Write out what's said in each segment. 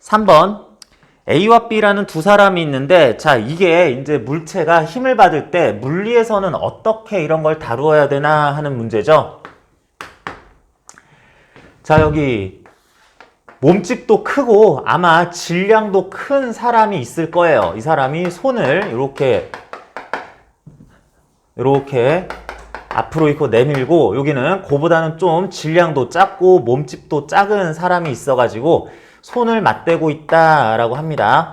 3번 A와 B라는 두 사람이 있는데 자 이게 이제 물체가 힘을 받을 때 물리에서는 어떻게 이런 걸 다루어야 되나 하는 문제죠. 자 여기 몸집도 크고 아마 질량도 큰 사람이 있을 거예요. 이 사람이 손을 이렇게 앞으로 이렇게 내밀고 여기는 그보다는 좀 질량도 작고 몸집도 작은 사람이 있어가지고 손을 맞대고 있다라고 합니다.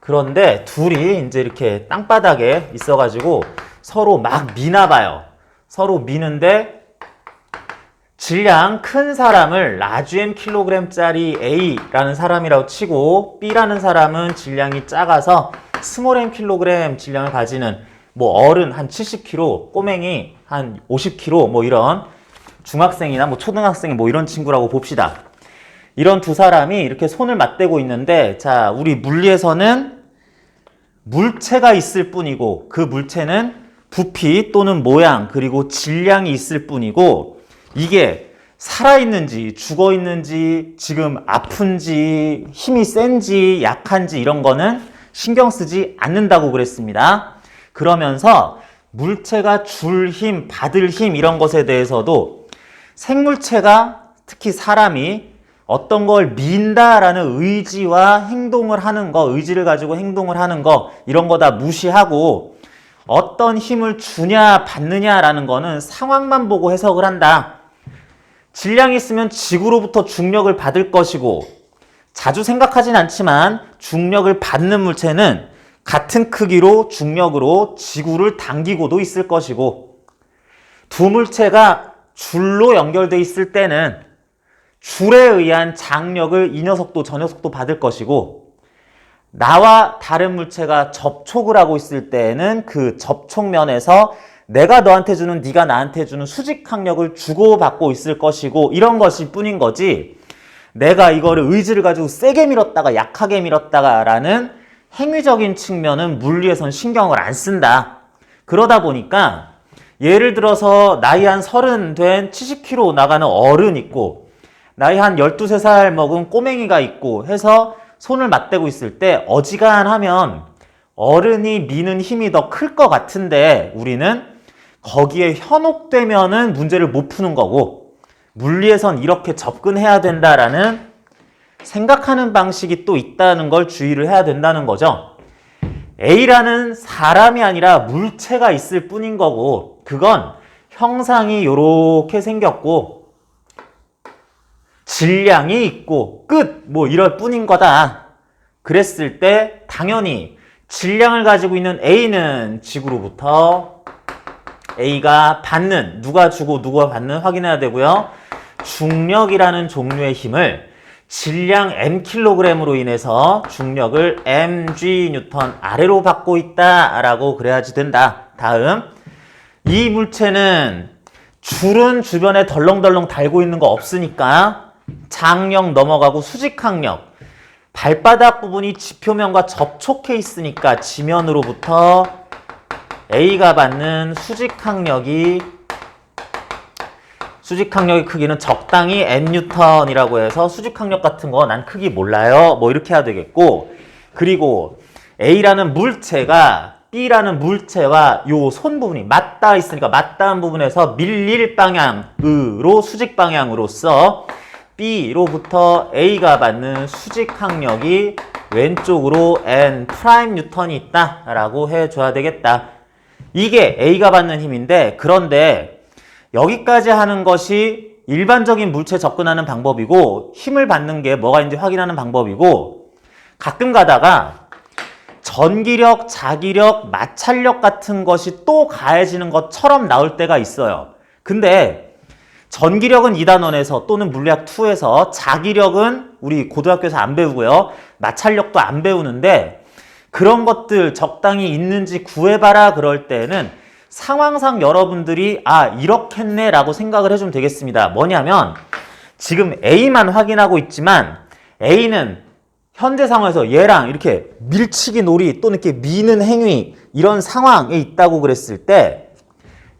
그런데 둘이 이제 이렇게 땅바닥에 있어가지고 서로 막 미나 봐요. 서로 미는데 질량 큰 사람을 라지엠 킬로그램짜리 A라는 사람이라고 치고 B라는 사람은 질량이 작아서 스몰엠 킬로그램 질량을 가지는 뭐 어른 한 70kg, 꼬맹이 한 50kg 뭐 이런 중학생이나 뭐 초등학생 뭐 이런 친구라고 봅시다. 이런 두 사람이 이렇게 손을 맞대고 있는데 자 우리 물리에서는 물체가 있을 뿐이고 그 물체는 부피 또는 모양 그리고 질량이 있을 뿐이고 이게 살아있는지 죽어있는지 지금 아픈지 힘이 센지 약한지 이런 거는 신경 쓰지 않는다고 그랬습니다. 그러면서 물체가 줄 힘, 받을 힘 이런 것에 대해서도 생물체가 특히 사람이 어떤 걸 민다라는 의지와 행동을 하는 거, 의지를 가지고 행동을 하는 거 이런 거 다 무시하고 어떤 힘을 주냐 받느냐라는 거는 상황만 보고 해석을 한다. 질량이 있으면 지구로부터 중력을 받을 것이고 자주 생각하진 않지만 중력을 받는 물체는 같은 크기로 중력으로 지구를 당기고도 있을 것이고 두 물체가 줄로 연결되어 있을 때는 줄에 의한 장력을 이 녀석도 저 녀석도 받을 것이고 나와 다른 물체가 접촉을 하고 있을 때는 그 접촉면에서 내가 너한테 주는 네가 나한테 주는 수직항력을 주고받고 있을 것이고 이런 것일 뿐인 거지 내가 이거를 의지를 가지고 세게 밀었다가 약하게 밀었다가 라는 행위적인 측면은 물리에선 신경을 안 쓴다. 그러다 보니까 예를 들어서 나이 한 30 된 70kg 나가는 어른 있고 나이 한 12, 13살 먹은 꼬맹이가 있고 해서 손을 맞대고 있을 때 어지간하면 어른이 미는 힘이 더 클 것 같은데 우리는 거기에 현혹되면은 문제를 못 푸는 거고 물리에선 이렇게 접근해야 된다라는 생각하는 방식이 또 있다는 걸 주의를 해야 된다는 거죠. A라는 사람이 아니라 물체가 있을 뿐인 거고 그건 형상이 이렇게 생겼고 질량이 있고 끝! 뭐 이럴 뿐인 거다. 그랬을 때 당연히 질량을 가지고 있는 A는 지구로부터 A가 받는, 누가 주고 누가 받는 확인해야 되고요. 중력이라는 종류의 힘을 질량 mkg으로 인해서 중력을 mg 뉴턴 아래로 받고 있다라고 그래야지 된다. 다음, 이 물체는 줄은 주변에 덜렁덜렁 달고 있는 거 없으니까 장력 넘어가고 수직항력, 발바닥 부분이 지표면과 접촉해 있으니까 지면으로부터 A가 받는 수직항력의 크기는 적당히 n뉴턴이라고 해서 수직항력 같은 거 난 크기 몰라요. 뭐 이렇게 해야 되겠고 그리고 A라는 물체가 B라는 물체와 요 손 부분이 맞닿아 있으니까 맞닿은 부분에서 밀릴 방향으로 수직 방향으로서 B로부터 A가 받는 수직항력이 왼쪽으로 n 프라임 뉴턴이 있다라고 해줘야 되겠다. 이게 A가 받는 힘인데 그런데 여기까지 하는 것이 일반적인 물체에 접근하는 방법이고 힘을 받는 게 뭐가 있는지 확인하는 방법이고 가끔 가다가 전기력, 자기력, 마찰력 같은 것이 또 가해지는 것처럼 나올 때가 있어요. 근데 전기력은 2단원에서 또는 물리학 2에서 자기력은 우리 고등학교에서 안 배우고요. 마찰력도 안 배우는데 그런 것들 적당히 있는지 구해봐라 그럴 때는 상황상 여러분들이 아 이렇겠네 라고 생각을 해주면 되겠습니다. 뭐냐면 지금 A만 확인하고 있지만 A는 현재 상황에서 얘랑 이렇게 밀치기 놀이 또는 이렇게 미는 행위 이런 상황에 있다고 그랬을 때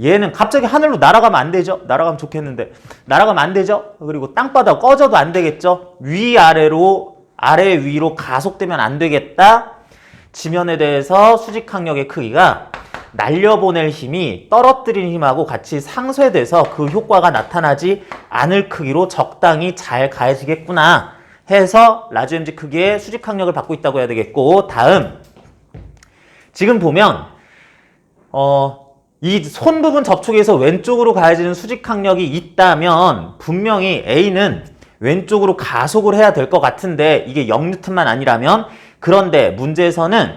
얘는 갑자기 하늘로 날아가면 안 되죠. 날아가면 좋겠는데 날아가면 안 되죠. 그리고 땅바닥 꺼져도 안 되겠죠. 위아래로 아래 위로 가속되면 안 되겠다. 지면에 대해서 수직항력의 크기가 날려보낼 힘이 떨어뜨리는 힘하고 같이 상쇄돼서 그 효과가 나타나지 않을 크기로 적당히 잘 가해지겠구나 해서 라지 mg 크기의 수직항력을 받고 있다고 해야 되겠고, 다음 지금 보면 이 손 부분 접촉에서 왼쪽으로 가해지는 수직항력이 있다면 분명히 A는 왼쪽으로 가속을 해야 될 것 같은데 이게 0N만 아니라면, 그런데 문제에서는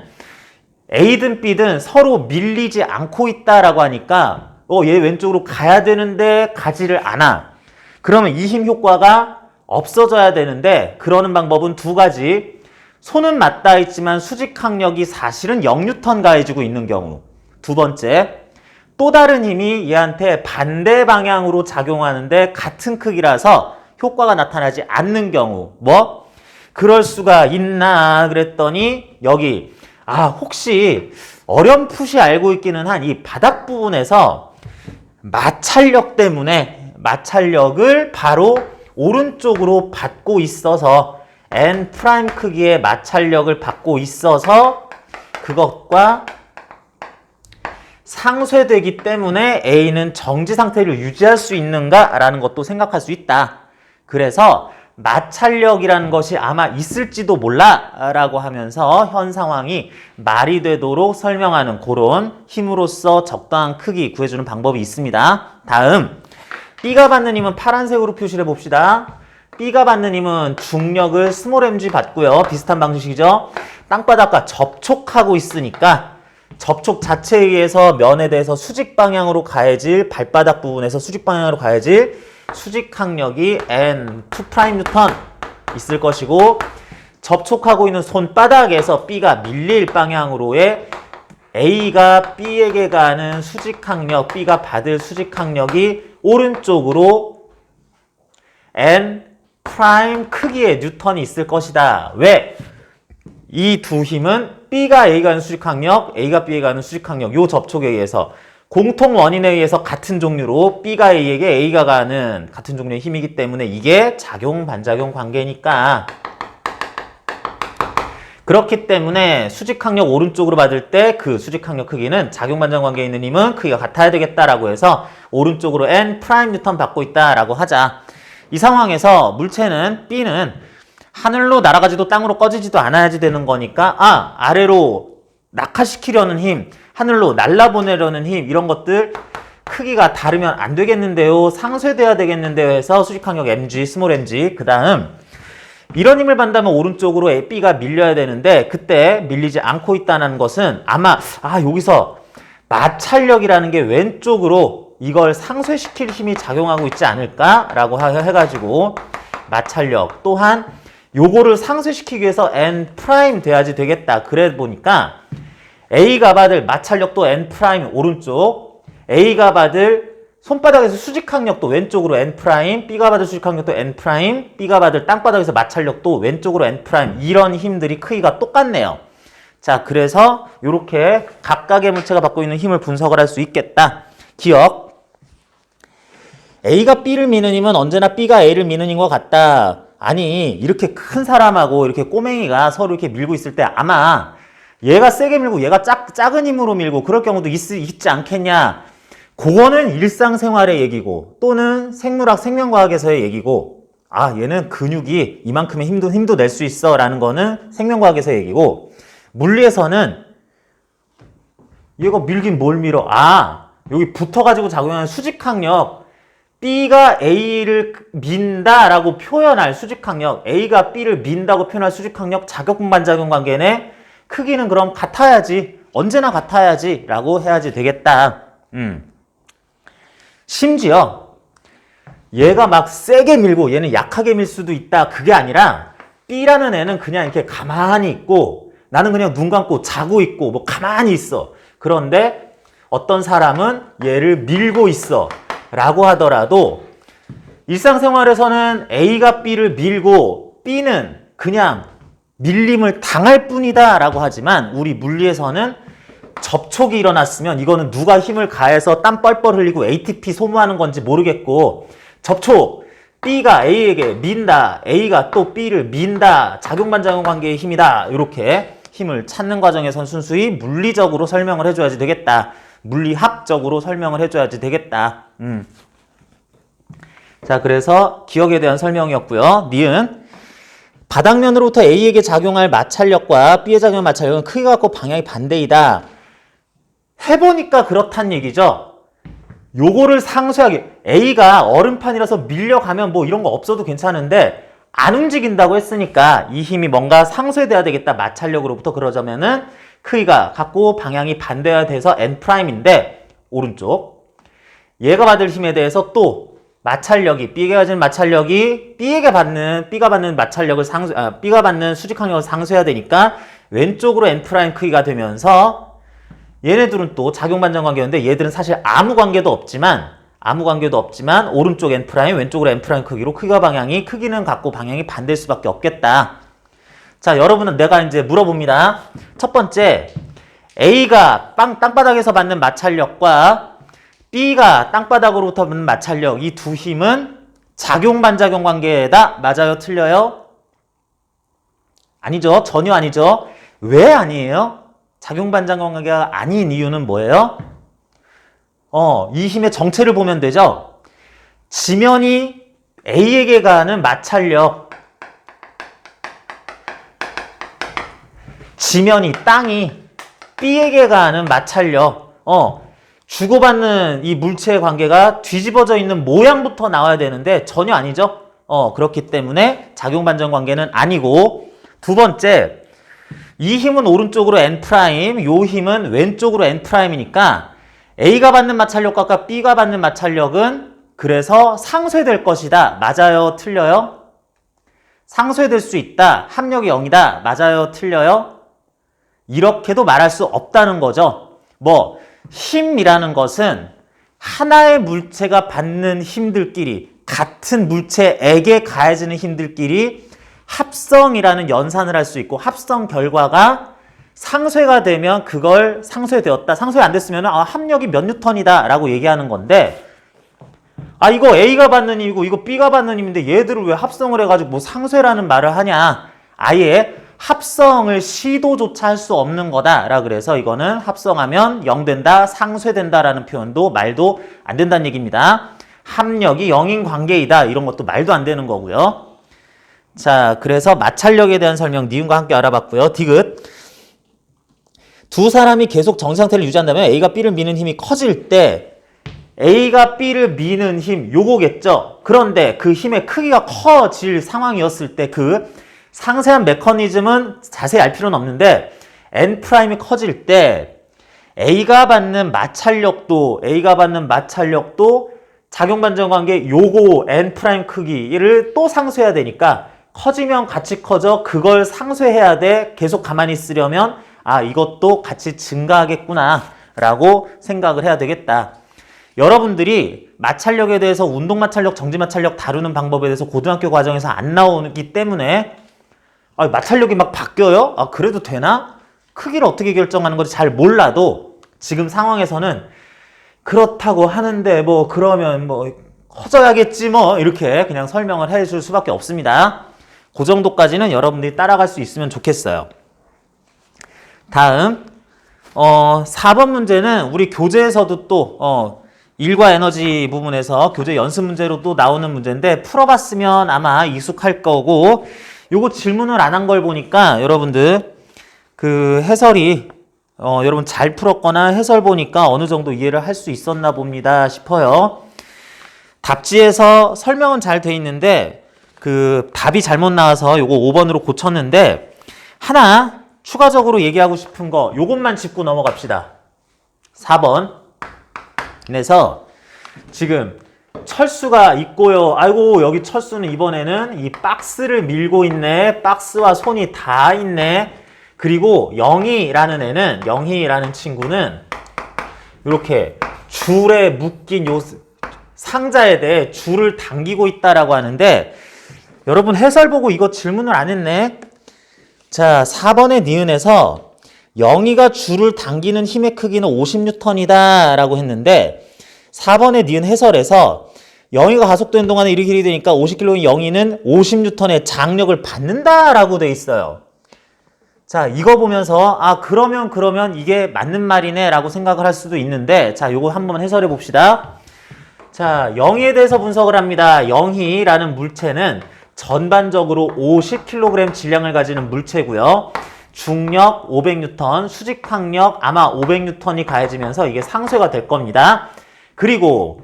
A든 B든 서로 밀리지 않고 있다라고 하니까 얘 왼쪽으로 가야 되는데 가지를 않아. 그러면 이 힘 효과가 없어져야 되는데, 그러는 방법은 두 가지. 손은 맞닿아 있지만 수직항력이 사실은 0N 가해지고 있는 경우. 두 번째, 또 다른 힘이 얘한테 반대 방향으로 작용하는데 같은 크기라서 효과가 나타나지 않는 경우. 뭐? 그럴 수가 있나 그랬더니 여기 혹시 어렴풋이 알고 있기는 한 이 바닥 부분에서 마찰력 때문에 마찰력을 바로 오른쪽으로 받고 있어서 N' 크기의 마찰력을 받고 있어서 그것과 상쇄되기 때문에 A는 정지 상태를 유지할 수 있는가라는 것도 생각할 수 있다. 그래서 마찰력이라는 것이 아마 있을지도 몰라 라고 하면서 현 상황이 말이 되도록 설명하는 그런 힘으로써 적당한 크기 구해주는 방법이 있습니다. 다음, B가 받는 힘은 파란색으로 표시를 해봅시다. B가 받는 힘은 중력을 스몰 mg 받고요. 비슷한 방식이죠. 땅바닥과 접촉하고 있으니까 접촉 자체에 의해서 면에 대해서 수직 방향으로 가해질, 발바닥 부분에서 수직 방향으로 가해질 수직항력이 N2'N 있을 것이고, 접촉하고 있는 손바닥에서 B가 밀릴 방향으로의 A가 B에게 가는 수직항력, B가 받을 수직항력이 오른쪽으로 N' 크기의 뉴턴이 있을 것이다. 왜? 이 두 힘은 B가 A가 가는 수직항력, A가 B에 가는 수직항력, 요 접촉에 의해서 공통 원인에 의해서 같은 종류로 B가 A에게 A가 가는 같은 종류의 힘이기 때문에 이게 작용 반작용 관계니까, 그렇기 때문에 수직항력 오른쪽으로 받을 때 그 수직항력 크기는 작용 반작용 관계에 있는 힘은 크기가 같아야 되겠다라고 해서 오른쪽으로 N' 뉴턴 받고 있다라고 하자. 이 상황에서 물체는 B는 하늘로 날아가지도 땅으로 꺼지지도 않아야지 되는 거니까 아래로 낙하시키려는 힘, 하늘로 날라보내려는 힘, 이런 것들 크기가 다르면 안 되겠는데요. 상쇄돼야 되겠는데요 해서 수직항력 mg, 스몰 mg. 그 다음 이런 힘을 받는다면 오른쪽으로 B가 밀려야 되는데 그때 밀리지 않고 있다는 것은 아마 여기서 마찰력이라는 게 왼쪽으로 이걸 상쇄시킬 힘이 작용하고 있지 않을까라고 해가지고 마찰력 또한 요거를 상쇄시키기 위해서 N' 돼야지 되겠다. 그래 보니까 A가 받을 마찰력도 N' 오른쪽, A가 받을 손바닥에서 수직항력도 왼쪽으로 N', B가 받을 수직항력도 N', B가 받을 땅바닥에서 마찰력도 왼쪽으로 N', 이런 힘들이 크기가 똑같네요. 자, 그래서 이렇게 각각의 물체가 받고 있는 힘을 분석을 할 수 있겠다. 기억. A가 B를 미는 힘은 언제나 B가 A를 미는 힘과 같다. 아니, 이렇게 큰 사람하고 이렇게 꼬맹이가 서로 이렇게 밀고 있을 때 아마 얘가 세게 밀고 얘가 작은 힘으로 밀고 그럴 경우도 있지 않겠냐. 그거는 일상생활의 얘기고 또는 생물학, 생명과학에서의 얘기고 얘는 근육이 이만큼의 힘도 낼 수 있어 라는 거는 생명과학에서의 얘기고, 물리에서는 얘가 밀긴 뭘 밀어? 여기 붙어가지고 작용하는 수직항력, B가 A를 민다라고 표현할 수직항력, A가 B를 민다고 표현할 수직항력, 자격반작용 관계네. 크기는 그럼 같아야지, 언제나 같아야지 라고 해야지 되겠다. 심지어 얘가 막 세게 밀고 얘는 약하게 밀 수도 있다. 그게 아니라 B라는 애는 그냥 이렇게 가만히 있고 나는 그냥 눈 감고 자고 있고 뭐 가만히 있어. 그런데 어떤 사람은 얘를 밀고 있어 라고 하더라도 일상생활에서는 A가 B를 밀고 B는 그냥 밀림을 당할 뿐이다 라고 하지만, 우리 물리에서는 접촉이 일어났으면 이거는 누가 힘을 가해서 땀 뻘뻘 흘리고 ATP 소모하는 건지 모르겠고, 접촉, B가 A에게 민다. A가 또 B를 민다. 작용반작용 관계의 힘이다. 이렇게 힘을 찾는 과정에선 순수히 물리적으로 설명을 해줘야지 되겠다. 물리학적으로 설명을 해줘야지 되겠다. 자, 그래서 기억에 대한 설명이었고요. 니은 바닥면으로부터 A에게 작용할 마찰력과 B에 작용할 마찰력은 크기가 같고 방향이 반대이다. 해보니까 그렇단 얘기죠. 요거를 상쇄하게 A가 얼음판이라서 밀려가면 뭐 이런 거 없어도 괜찮은데 안 움직인다고 했으니까 이 힘이 뭔가 상쇄돼야 되겠다. 마찰력으로부터 그러자면은 크기가 같고 방향이 반대가 돼서 N'인데 오른쪽 얘가 받을 힘에 대해서 또 마찰력이 B에게 가진 마찰력이 B가 받는 마찰력을 B가 받는 수직항력을 상쇄해야 되니까 왼쪽으로 N' 크기가 되면서 얘네들은 또 작용반전 관계였는데 얘들은 사실 아무 관계도 없지만 오른쪽 N' 왼쪽으로 N' 크기로 크기와 방향이 크기는 같고 방향이 반대일 수밖에 없겠다. 자, 여러분은 내가 이제 물어봅니다. 첫 번째, A가 땅바닥에서 받는 마찰력과 B가 땅바닥으로부터 받는 마찰력, 이 두 힘은 작용반작용 관계다. 맞아요? 틀려요? 아니죠. 전혀 아니죠. 왜 아니에요? 작용반작용 관계가 아닌 이유는 뭐예요? 이 힘의 정체를 보면 되죠. 지면이 A에게 가는 마찰력, 지면이 땅이 B에게 가는 마찰력, 주고받는 이 물체의 관계가 뒤집어져 있는 모양부터 나와야 되는데 전혀 아니죠. 그렇기 때문에 작용반전 관계는 아니고, 두 번째, 이 힘은 오른쪽으로 N', 요 힘은 왼쪽으로 N'이니까 A가 받는 마찰력과 B가 받는 마찰력은 그래서 상쇄될 것이다. 맞아요? 틀려요? 상쇄될 수 있다. 합력이 0이다. 맞아요? 틀려요? 이렇게도 말할 수 없다는 거죠. 힘이라는 것은 하나의 물체가 받는 힘들끼리, 같은 물체에게 가해지는 힘들끼리 합성이라는 연산을 할 수 있고, 합성 결과가 상쇄가 되면 그걸 상쇄되었다. 상쇄 안 됐으면 합력이 몇 뉴턴이다 라고 얘기하는 건데, 이거 A가 받는 힘이고 이거 B가 받는 힘인데 얘들을 왜 합성을 해가지고 상쇄라는 말을 하냐. 아예 합성을 시도조차 할 수 없는 거다라 그래서 이거는 합성하면 0 된다, 상쇄된다 라는 표현도 말도 안 된다는 얘기입니다. 합력이 0인 관계이다, 이런 것도 말도 안 되는 거고요. 자, 그래서 마찰력에 대한 설명 니은과 함께 알아봤고요. 디귿, 두 사람이 계속 정지 상태를 유지한다면 A가 B를 미는 힘이 커질 때 A가 B를 미는 힘, 요거겠죠. 그런데 그 힘의 크기가 커질 상황이었을 때 그 상세한 메커니즘은 자세히 알 필요는 없는데 N'이 커질 때 A가 받는 마찰력도 작용반전 관계 요거 N' 크기를 또 상쇄해야 되니까 커지면 같이 커져. 그걸 상쇄해야 돼. 계속 가만히 있으려면 이것도 같이 증가하겠구나 라고 생각을 해야 되겠다. 여러분들이 마찰력에 대해서 운동마찰력, 정지마찰력 다루는 방법에 대해서 고등학교 과정에서 안 나오기 때문에 마찰력이 막 바뀌어요? 그래도 되나? 크기를 어떻게 결정하는 건지 잘 몰라도 지금 상황에서는 그렇다고 하는데 그러면 커져야겠지 이렇게 그냥 설명을 해줄 수밖에 없습니다. 그 정도까지는 여러분들이 따라갈 수 있으면 좋겠어요. 다음 4번 문제는 우리 교재에서도 또 일과 에너지 부분에서 교재 연습 문제로 또 나오는 문제인데 풀어봤으면 아마 익숙할 거고, 요거 질문을 안 한 걸 보니까 여러분들 그 해설이 여러분 잘 풀었거나 해설 보니까 어느 정도 이해를 할 수 있었나 봅니다 싶어요. 답지에서 설명은 잘 돼 있는데 그 답이 잘못 나와서 요거 5번으로 고쳤는데, 하나 추가적으로 얘기하고 싶은 거 요것만 짚고 넘어갑시다. 4번. 그래서 지금 철수가 있고요. 아이고, 여기 철수는 이번에는 이 박스를 밀고 있네. 박스와 손이 다 있네. 그리고 영희라는 친구는 이렇게 줄에 묶인 요 상자에 대해 줄을 당기고 있다라고 하는데, 여러분 해설 보고 이거 질문을 안 했네. 자, 4번의 니은에서 영희가 줄을 당기는 힘의 크기는 50N이다 라고 했는데, 4번의 니은 해설에서 영희가 가속도는 동안에 이렇게 길이 되니까 50kg인 영희는 50N의 장력을 받는다라고 돼 있어요. 자, 이거 보면서 그러면 이게 맞는 말이네 라고 생각을 할 수도 있는데, 자, 요거 한번 해설해 봅시다. 자, 영희에 대해서 분석을 합니다. 영희라는 물체는 전반적으로 50kg 질량을 가지는 물체고요. 중력 500N, 수직항력 아마 500N이 가해지면서 이게 상쇄가 될 겁니다. 그리고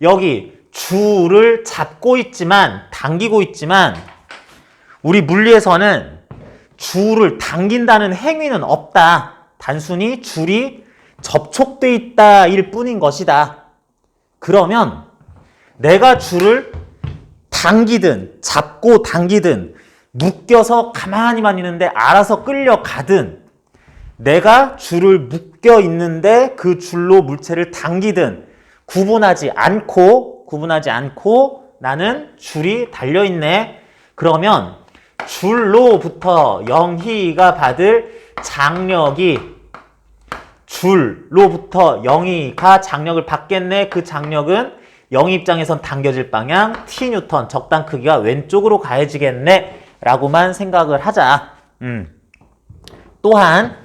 여기 줄을 잡고 있지만, 당기고 있지만, 우리 물리에서는 줄을 당긴다는 행위는 없다. 단순히 줄이 접촉돼 있다 일 뿐인 것이다. 그러면 내가 줄을 당기든 잡고 당기든 묶여서 가만히만 있는데 알아서 끌려가든, 내가 줄을 묶여 있는데 그 줄로 물체를 당기든 구분하지 않고 나는 줄이 달려있네. 그러면 줄로부터 영희가 받을 장력이, 줄로부터 영희가 장력을 받겠네. 그 장력은 영희 입장에선 당겨질 방향 Tν, 적당 크기가 왼쪽으로 가해지겠네 라고만 생각을 하자. 또한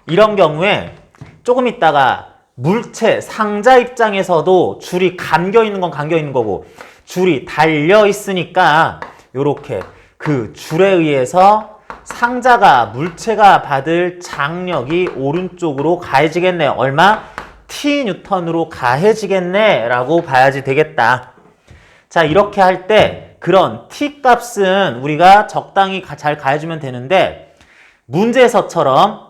이런 경우에 조금 있다가 물체, 상자 입장에서도 줄이 감겨 있는 건 감겨 있는 거고 줄이 달려 있으니까 요렇게 그 줄에 의해서 상자가, 물체가 받을 장력이 오른쪽으로 가해지겠네. 얼마? Tν으로 가해지겠네 라고 봐야지 되겠다. 자, 이렇게 할 때 그런 T 값은 우리가 적당히 잘 가해주면 되는데, 문제에서처럼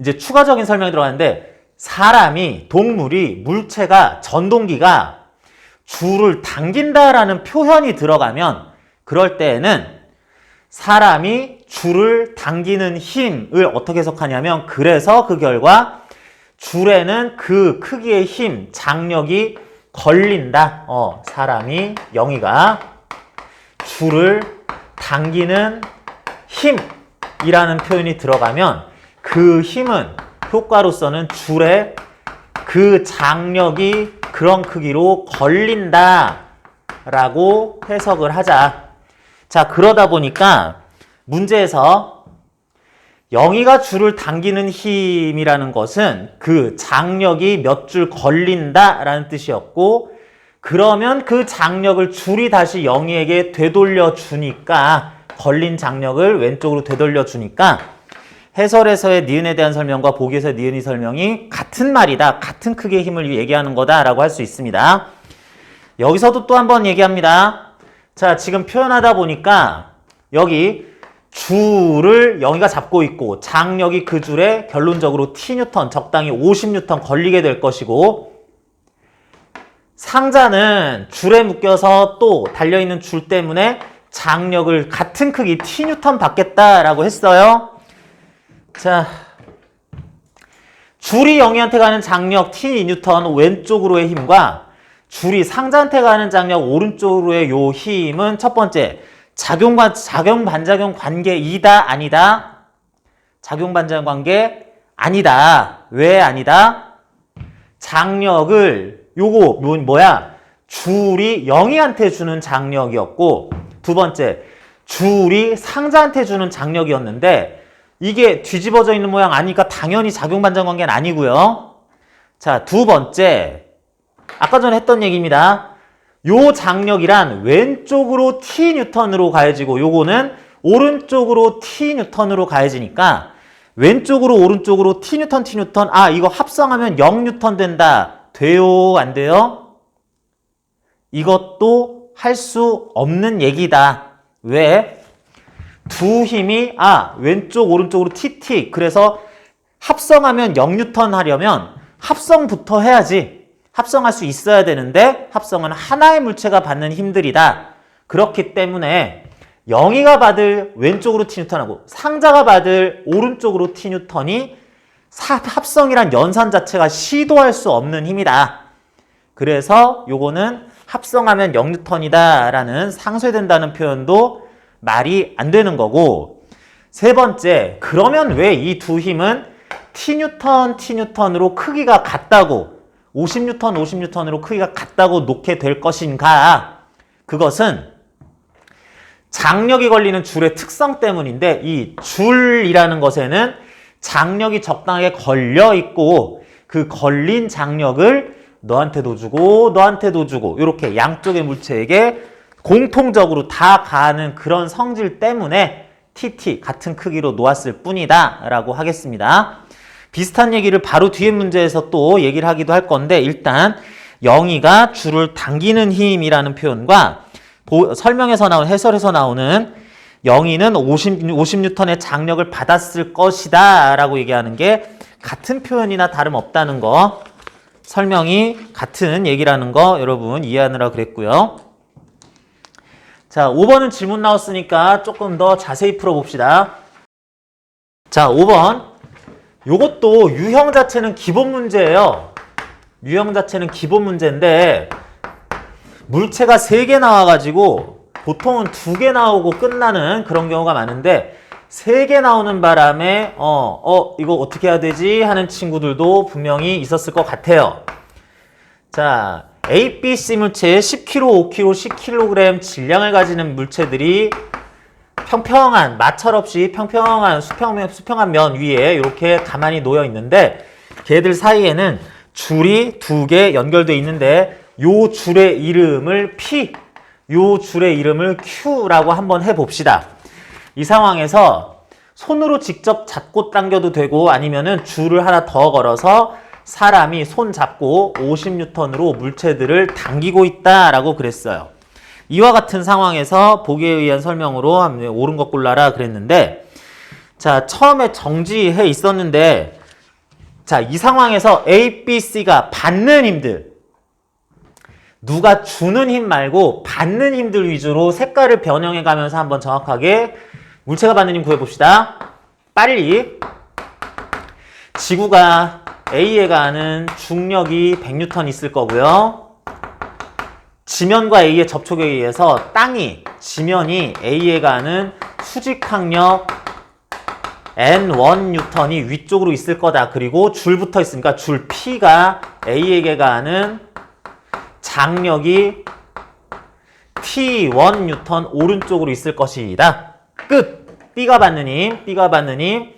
이제 추가적인 설명이 들어가는데, 사람이, 동물이, 물체가, 전동기가 줄을 당긴다라는 표현이 들어가면 그럴 때에는 사람이 줄을 당기는 힘을 어떻게 해석하냐면, 그래서 그 결과 줄에는 그 크기의 힘, 장력이 걸린다. 사람이, 영희가 줄을 당기는 힘이라는 표현이 들어가면 그 힘은 효과로서는 줄에 그 장력이 그런 크기로 걸린다 라고 해석을 하자. 자, 그러다 보니까 문제에서 영희가 줄을 당기는 힘이라는 것은 그 장력이 몇 줄 걸린다 라는 뜻이었고, 그러면 그 장력을 줄이 다시 영희에게 되돌려 주니까, 걸린 장력을 왼쪽으로 되돌려 주니까 해설에서의 니은에 대한 설명과 보기에서의 니은의 설명이 같은 말이다, 같은 크기의 힘을 얘기하는 거다 라고 할 수 있습니다. 여기서도 또 한번 얘기합니다. 자, 지금 표현하다 보니까 여기 줄을 영희가 잡고 있고 장력이 그 줄에 결론적으로 Tν, 적당히 50N 걸리게 될 것이고, 상자는 줄에 묶여서 또 달려있는 줄 때문에 장력을 같은 크기 Tν 받겠다라고 했어요. 자, 줄이 영희한테 가는 장력 Tν 왼쪽으로의 힘과 줄이 상자한테 가는 장력 오른쪽으로의 요 힘은 첫 번째, 작용 반작용 관계이다, 아니다? 작용 반작용 관계 아니다. 왜 아니다? 장력을 줄이 영희한테 주는 장력이었고, 두 번째, 줄이 상자한테 주는 장력이었는데 이게 뒤집어져 있는 모양 아니니까 당연히 작용 반작용 관계는 아니고요. 자, 두 번째, 아까 전에 했던 얘기입니다. 요 장력이란 왼쪽으로 Tν으로 가해지고 요거는 오른쪽으로 Tν으로 가해지니까 왼쪽으로 오른쪽으로 Tν, 이거 합성하면 0N 된다. 돼요? 안 돼요? 이것도 할 수 없는 얘기다. 왜? 두 힘이 왼쪽 오른쪽으로 TT, 그래서 합성하면 0N 하려면 합성부터 해야지. 합성할 수 있어야 되는데 합성은 하나의 물체가 받는 힘들이다. 그렇기 때문에 영희가 받을 왼쪽으로 Tν하고 상자가 받을 오른쪽으로 Tν이 합성이란 연산 자체가 시도할 수 없는 힘이다. 그래서 요거는 합성하면 0N이다 라는 상쇄된다는 표현도 말이 안 되는 거고, 세 번째, 그러면 왜 이 두 힘은 Tν, Tν으로 크기가 같다고 50N, 50N으로 크기가 같다고 놓게 될 것인가? 그것은 장력이 걸리는 줄의 특성 때문인데 이 줄이라는 것에는 장력이 적당하게 걸려 있고 그 걸린 장력을 너한테도 주고 너한테도 주고 이렇게 양쪽의 물체에게 공통적으로 다 가하는 그런 성질 때문에 TT 같은 크기로 놓았을 뿐이다 라고 하겠습니다. 비슷한 얘기를 바로 뒤에 문제에서 또 얘기를 하기도 할 건데 일단 영희가 줄을 당기는 힘이라는 표현과 설명에서 나온 해설에서 나오는 영희는 50N의 장력을 받았을 것이다 라고 얘기하는 게 같은 표현이나 다름없다는 거 설명이 같은 얘기라는 거 여러분 이해하느라 그랬고요. 자, 5번은 질문 나왔으니까 조금 더 자세히 풀어봅시다. 자, 5번. 요것도 유형 자체는 기본 문제예요. 유형 자체는 기본 문제인데 물체가 3개 나와가지고 보통은 2개 나오고 끝나는 그런 경우가 많은데 3개 나오는 바람에 이거 어떻게 해야 되지? 하는 친구들도 분명히 있었을 것 같아요. 자, A, B, C 물체에 10kg, 5kg, 10kg 질량을 가지는 물체들이 평평한, 마찰 없이 평평한 수평한 면 위에 이렇게 가만히 놓여 있는데 걔들 사이에는 줄이 2개 연결되어 있는데 요 줄의 이름을 P, 요 줄의 이름을 Q라고 한번 해봅시다. 이 상황에서 손으로 직접 잡고 당겨도 되고 아니면은 줄을 하나 더 걸어서 사람이 손 잡고 50N으로 물체들을 당기고 있다라고 그랬어요. 이와 같은 상황에서 보기에 의한 설명으로 옳은 것 골라라 그랬는데 자, 처음에 정지해 있었는데 자, 이 상황에서 A, B, C가 받는 힘들 누가 주는 힘 말고 받는 힘들 위주로 색깔을 변형해 가면서 한번 정확하게 물체가 받는 힘 구해봅시다. 빨리 지구가 A에 가는 중력이 100N 있을 거고요. 지면과 A의 접촉에 의해서 지면이 A에 가는 수직항력 N1N이 위쪽으로 있을 거다. 그리고 줄 붙어 있으니까 줄 P가 A에게 가는 장력이 T1N 오른쪽으로 있을 것이다. 끝! B가 받는 힘.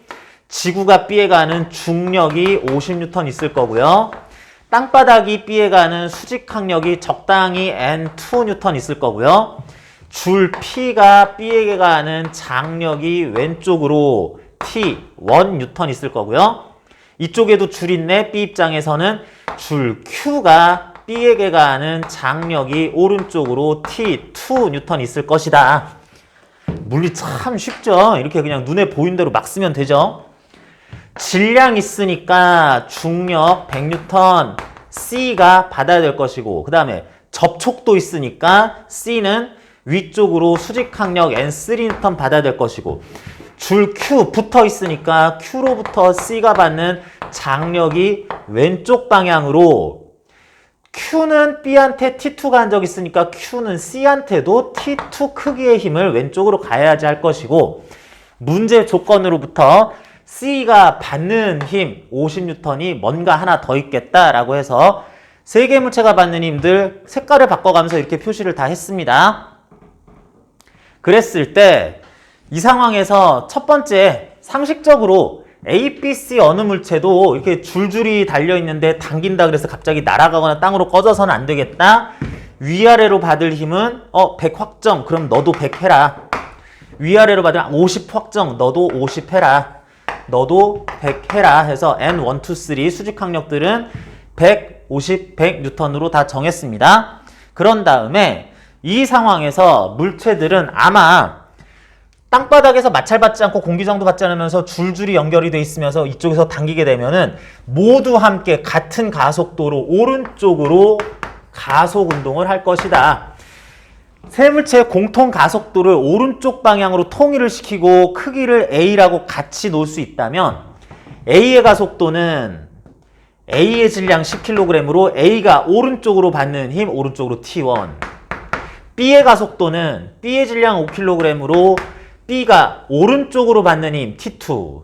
지구가 B에 가는 중력이 50N 있을 거고요. 땅바닥이 B에 가는 수직항력이 적당히 N2N 있을 거고요. 줄 P가 B에게 가는 장력이 왼쪽으로 T1N 있을 거고요. 이쪽에도 줄 있네. B 입장에서는 줄 Q가 B에게 가는 장력이 오른쪽으로 T2N 있을 것이다. 물리 참 쉽죠? 이렇게 그냥 눈에 보이는 대로 막 쓰면 되죠? 질량 있으니까 중력 100N C가 받아야 될 것이고 그 다음에 접촉도 있으니까 C는 위쪽으로 수직항력 N3N 받아야 될 것이고 줄 Q 붙어 있으니까 Q로부터 C가 받는 장력이 왼쪽 방향으로 Q는 B한테 T2가 한 적 있으니까 Q는 C한테도 T2 크기의 힘을 왼쪽으로 가해야지 할 것이고 문제 조건으로부터 C가 받는 힘 50N이 뭔가 하나 더 있겠다라고 해서 3개 물체가 받는 힘들 색깔을 바꿔가면서 이렇게 표시를 다 했습니다. 그랬을 때 이 상황에서 첫 번째 상식적으로 A, B, C 어느 물체도 이렇게 줄줄이 달려있는데 당긴다 그래서 갑자기 날아가거나 땅으로 꺼져서는 안 되겠다. 위아래로 받을 힘은 100 확정. 그럼 너도 100 해라. 위아래로 받을 50 확정. 너도 50 해라. 너도 100 해라 해서 N1, 2, 3 수직항력들은 100, 50, 100N으로 다 정했습니다. 그런 다음에 이 상황에서 물체들은 아마 땅바닥에서 마찰받지 않고 공기장도 받지 않으면서 줄줄이 연결이 돼 있으면서 이쪽에서 당기게 되면은 모두 함께 같은 가속도로 오른쪽으로 가속 운동을 할 것이다. 세 물체의 공통 가속도를 오른쪽 방향으로 통일을 시키고 크기를 A라고 같이 놓을 수 있다면 A의 가속도는 A의 질량 10kg으로 A가 오른쪽으로 받는 힘 오른쪽으로 T1 B의 가속도는 B의 질량 5kg으로 B가 오른쪽으로 받는 힘 T2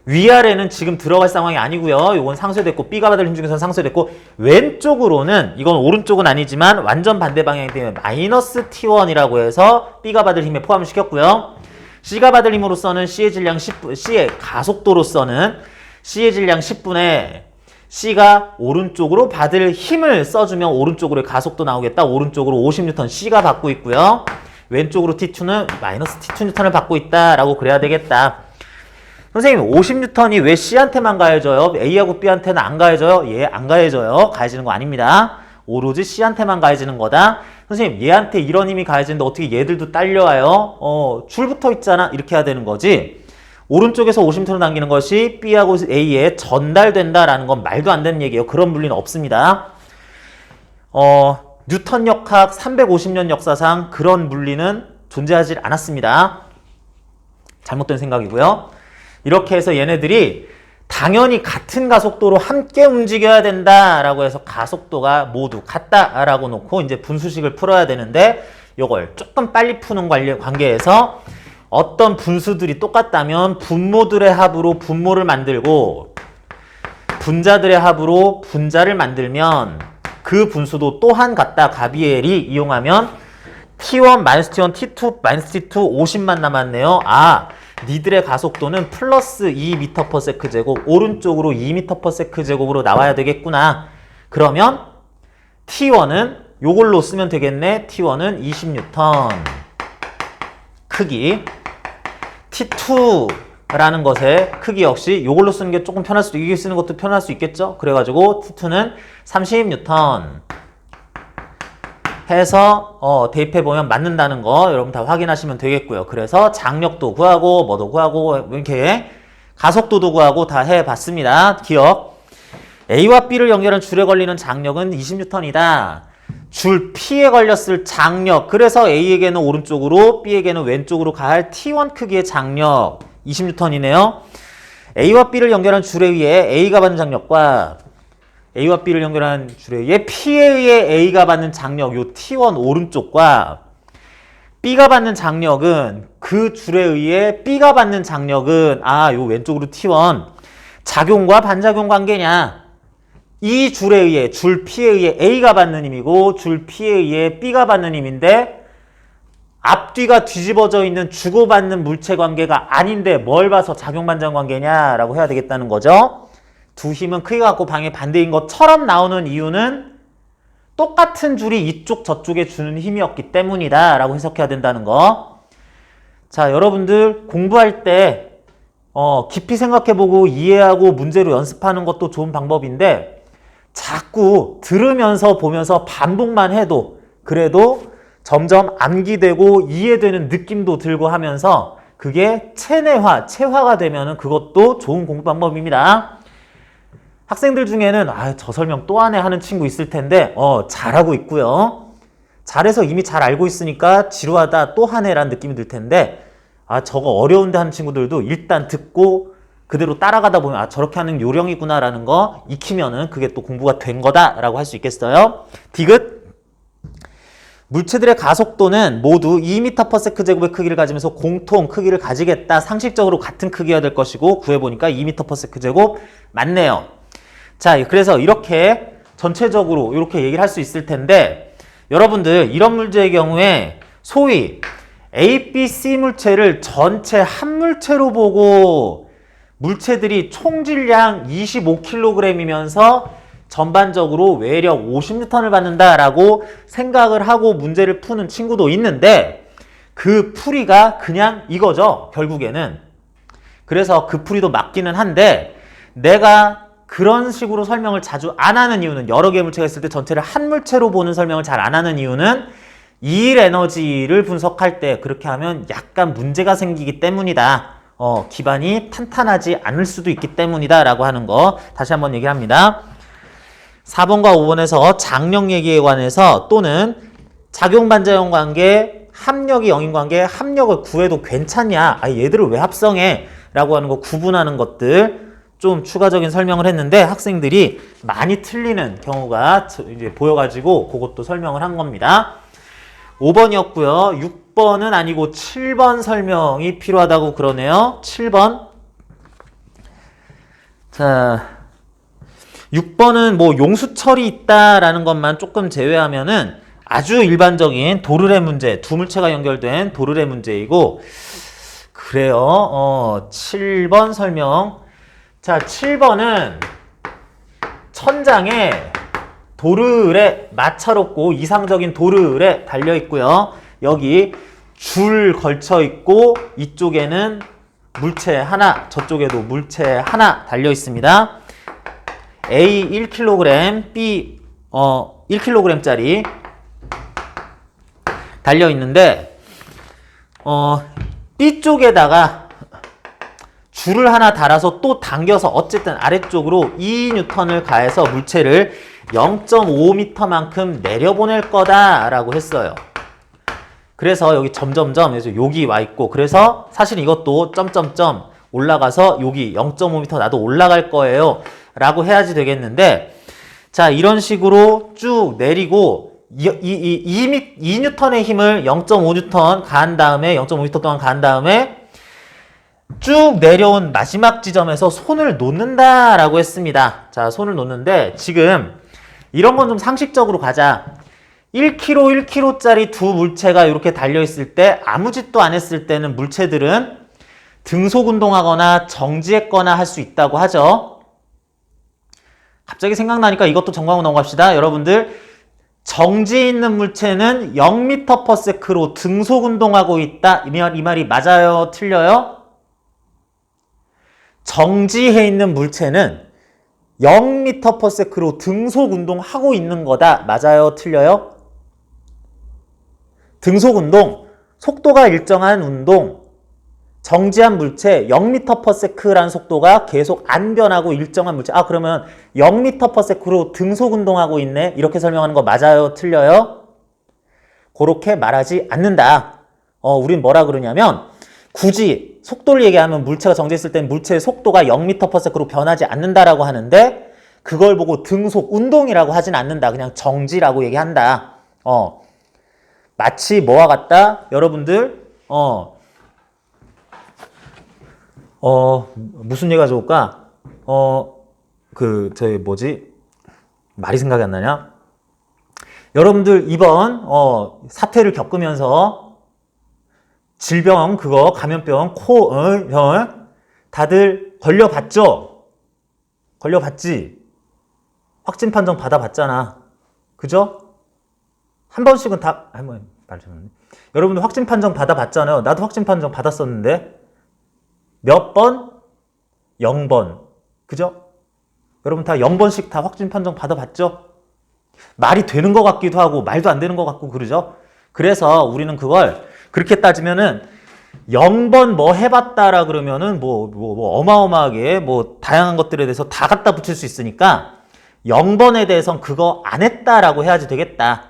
위아래는 지금 들어갈 상황이 아니고요. 이건 상쇄됐고 B가 받을 힘 중에서는 상쇄됐고 왼쪽으로는 이건 오른쪽은 아니지만 완전 반대 방향이 되면 마이너스 T1이라고 해서 B가 받을 힘에 포함을 시켰고요. C가 받을 힘으로서는 C의 질량 10분, C의 가속도로서는 C의 질량 10분에 C가 오른쪽으로 받을 힘을 써주면 오른쪽으로 가속도 나오겠다. 오른쪽으로 50N C가 받고 있고요. 왼쪽으로 T2는 마이너스 T2N을 받고 있다라고 그래야 되겠다. 선생님 50N이 왜 C한테만 가해져요? A하고 B한테는 안 가해져요? 예, 안 가해져요. 가해지는 거 아닙니다. 오로지 C한테만 가해지는 거다. 선생님 얘한테 이런 힘이 가해지는데 어떻게 얘들도 딸려와요? 줄 붙어 있잖아. 이렇게 해야 되는 거지. 오른쪽에서 50N을 당기는 것이 B하고 A에 전달된다라는 건 말도 안 되는 얘기예요. 그런 물리는 없습니다. 뉴턴 역학 350년 역사상 그런 물리는 존재하지 않았습니다. 잘못된 생각이고요. 이렇게 해서 얘네들이 당연히 같은 가속도로 함께 움직여야 된다라고 해서 가속도가 모두 같다라고 놓고 이제 분수식을 풀어야 되는데 이걸 조금 빨리 푸는 관계에서 어떤 분수들이 똑같다면 분모들의 합으로 분모를 만들고 분자들의 합으로 분자를 만들면 그 분수도 또한 같다. 가비엘이 이용하면 T1, T1, T2, T2 50만 남았네요. 아, 니들의 가속도는 플러스 2m/s 제곱, 오른쪽으로 2m/s 제곱으로 나와야 되겠구나. 그러면 T1은 요걸로 쓰면 되겠네. T1은 20N 크기, T2라는 것의 크기 역시 요걸로 쓰는 게 조금 편할 수도, 이게 쓰는 것도 편할 수 있겠죠. 그래가지고 T2는 30N 해서 대입해보면 맞는다는 거 여러분 다 확인하시면 되겠고요. 그래서 장력도 구하고 뭐도 구하고 이렇게 가속도도 구하고 다 해봤습니다. 기억. A와 B를 연결한 줄에 걸리는 장력은 20N이다. 줄 P에 걸렸을 장력, 그래서 A에게는 오른쪽으로 B에게는 왼쪽으로 갈 T1 크기의 장력 20N이네요. A와 B를 연결한 줄에 의해 A가 받는 장력과 A와 B를 연결한 줄에 의해 P에 의해 A가 받는 장력, 요 T1 오른쪽과 B가 받는 장력은 그 줄에 의해 B가 받는 장력은 요 왼쪽으로 T1 작용과 반작용 관계냐. 이 줄에 의해, 줄 P에 의해 A가 받는 힘이고 줄 P에 의해 B가 받는 힘인데 앞뒤가 뒤집어져 있는 주고받는 물체 관계가 아닌데 뭘 봐서 작용 반작용 관계냐라고 해야 되겠다는 거죠. 두 힘은 크기가 같고 방향이 반대인 것처럼 나오는 이유는 똑같은 줄이 이쪽 저쪽에 주는 힘이었기 때문이다 라고 해석해야 된다는 거. 자, 여러분들 공부할 때 깊이 생각해보고 이해하고 문제로 연습하는 것도 좋은 방법인데 자꾸 들으면서 보면서 반복만 해도 그래도 점점 암기되고 이해되는 느낌도 들고 하면서 그게 체화가 되면은 그것도 좋은 공부 방법입니다. 학생들 중에는 저 설명 또 하네 하는 친구 있을 텐데 잘하고 있고요. 잘해서 이미 잘 알고 있으니까 지루하다 또 하네 라는 느낌이 들 텐데 저거 어려운데 하는 친구들도 일단 듣고 그대로 따라가다 보면 저렇게 하는 요령이구나 라는 거 익히면은 그게 또 공부가 된 거다 라고 할 수 있겠어요. 디귿. 물체들의 가속도는 모두 2m/s 제곱의 크기를 가지면서 공통 크기를 가지겠다. 상식적으로 같은 크기가 될 것이고 구해보니까 2m/s 제곱 맞네요. 자, 그래서 이렇게 전체적으로 이렇게 얘기를 할 수 있을 텐데 여러분들 이런 문제의 경우에 소위 A, B, C 물체를 전체 한 물체로 보고 물체들이 총 질량 25kg이면서 전반적으로 외력 50N을 받는다라고 생각을 하고 문제를 푸는 친구도 있는데 그 풀이가 그냥 이거죠. 결국에는. 그래서 그 풀이도 맞기는 한데 내가 그런 식으로 설명을 자주 안 하는 이유는 여러 개의 물체가 있을 때 전체를 한 물체로 보는 설명을 잘 안 하는 이유는 이일 에너지를 분석할 때 그렇게 하면 약간 문제가 생기기 때문이다. 기반이 탄탄하지 않을 수도 있기 때문이다 라고 하는 거 다시 한번 얘기합니다. 4번과 5번에서 장력 얘기에 관해서 또는 작용반작용 관계, 합력이 0인 관계, 합력을 구해도 괜찮냐? 얘들을 왜 합성해? 라고 하는 거 구분하는 것들 좀 추가적인 설명을 했는데 학생들이 많이 틀리는 경우가 이제 보여가지고 그것도 설명을 한 겁니다. 5번이었고요. 6번은 아니고 7번 설명이 필요하다고 그러네요. 7번. 자, 6번은 뭐 용수철이 있다라는 것만 조금 제외하면은 아주 일반적인 도르래 문제, 두 물체가 연결된 도르래 문제이고, 그래요. 7번 설명. 자, 7번은 천장에 도르래, 마찰없고 이상적인 도르래 달려 있고요. 여기 줄 걸쳐 있고 이쪽에는 물체 하나, 저쪽에도 물체 하나 달려 있습니다. A 1kg, B 1kg짜리 달려 있는데 B 쪽에다가 줄을 하나 달아서 또 당겨서 어쨌든 아래쪽으로 2N을 가해서 물체를 0.5m만큼 내려보낼 거다라고 했어요. 그래서 여기 점점점 해서 여기 와 있고, 그래서 사실 이것도 점점점 올라가서 여기 0.5m 나도 올라갈 거예요 라고 해야지 되겠는데, 자, 이런 식으로 쭉 내리고 2N의 힘을 0.5N 가한 다음에 0.5m 동안 가한 다음에 쭉 내려온 마지막 지점에서 손을 놓는다 라고 했습니다. 자, 손을 놓는데 지금 이런 건 좀 상식적으로 가자. 1kg, 1kg짜리 두 물체가 이렇게 달려있을 때 아무 짓도 안 했을 때는 물체들은 등속 운동하거나 정지했거나 할 수 있다고 하죠. 갑자기 생각나니까 이것도 점검하고 넘어갑시다. 여러분들, 정지해 있는 물체는 0m/s로 등속 운동하고 있다. 이 말이 맞아요? 틀려요? 정지해 있는 물체는 0m/s로 등속 운동하고 있는 거다. 맞아요? 틀려요? 등속 운동, 속도가 일정한 운동, 정지한 물체 0m/s라는 속도가 계속 안 변하고 일정한 물체. 아, 그러면 0m/s로 등속 운동하고 있네. 이렇게 설명하는 거 맞아요? 틀려요? 그렇게 말하지 않는다. 우린 뭐라 그러냐면, 굳이 속도를 얘기하면 물체가 정지했을 땐 물체의 속도가 0m/s로 변하지 않는다라고 하는데, 그걸 보고 등속 운동이라고 하진 않는다. 그냥 정지라고 얘기한다. 마치 뭐와 같다? 여러분들, 무슨 얘기가 좋을까? 말이 생각이 안 나냐? 여러분들 이번, 사태를 겪으면서 질병, 감염병, 다들 걸려봤죠? 걸려봤지? 확진 판정 받아봤잖아. 그죠? 한 번씩은 여러분들 확진 판정 받아봤잖아요. 나도 확진 판정 받았었는데. 몇 번? 0번. 그죠? 여러분 다 0번씩 다 확진 판정 받아봤죠? 말이 되는 것 같기도 하고 말도 안 되는 것 같고 그러죠? 그래서 우리는 그걸 그렇게 따지면은 0번 뭐 해봤다라 그러면은 어마어마하게 다양한 것들에 대해서 다 갖다 붙일 수 있으니까 0번에 대해서는 그거 안 했다라고 해야지 되겠다.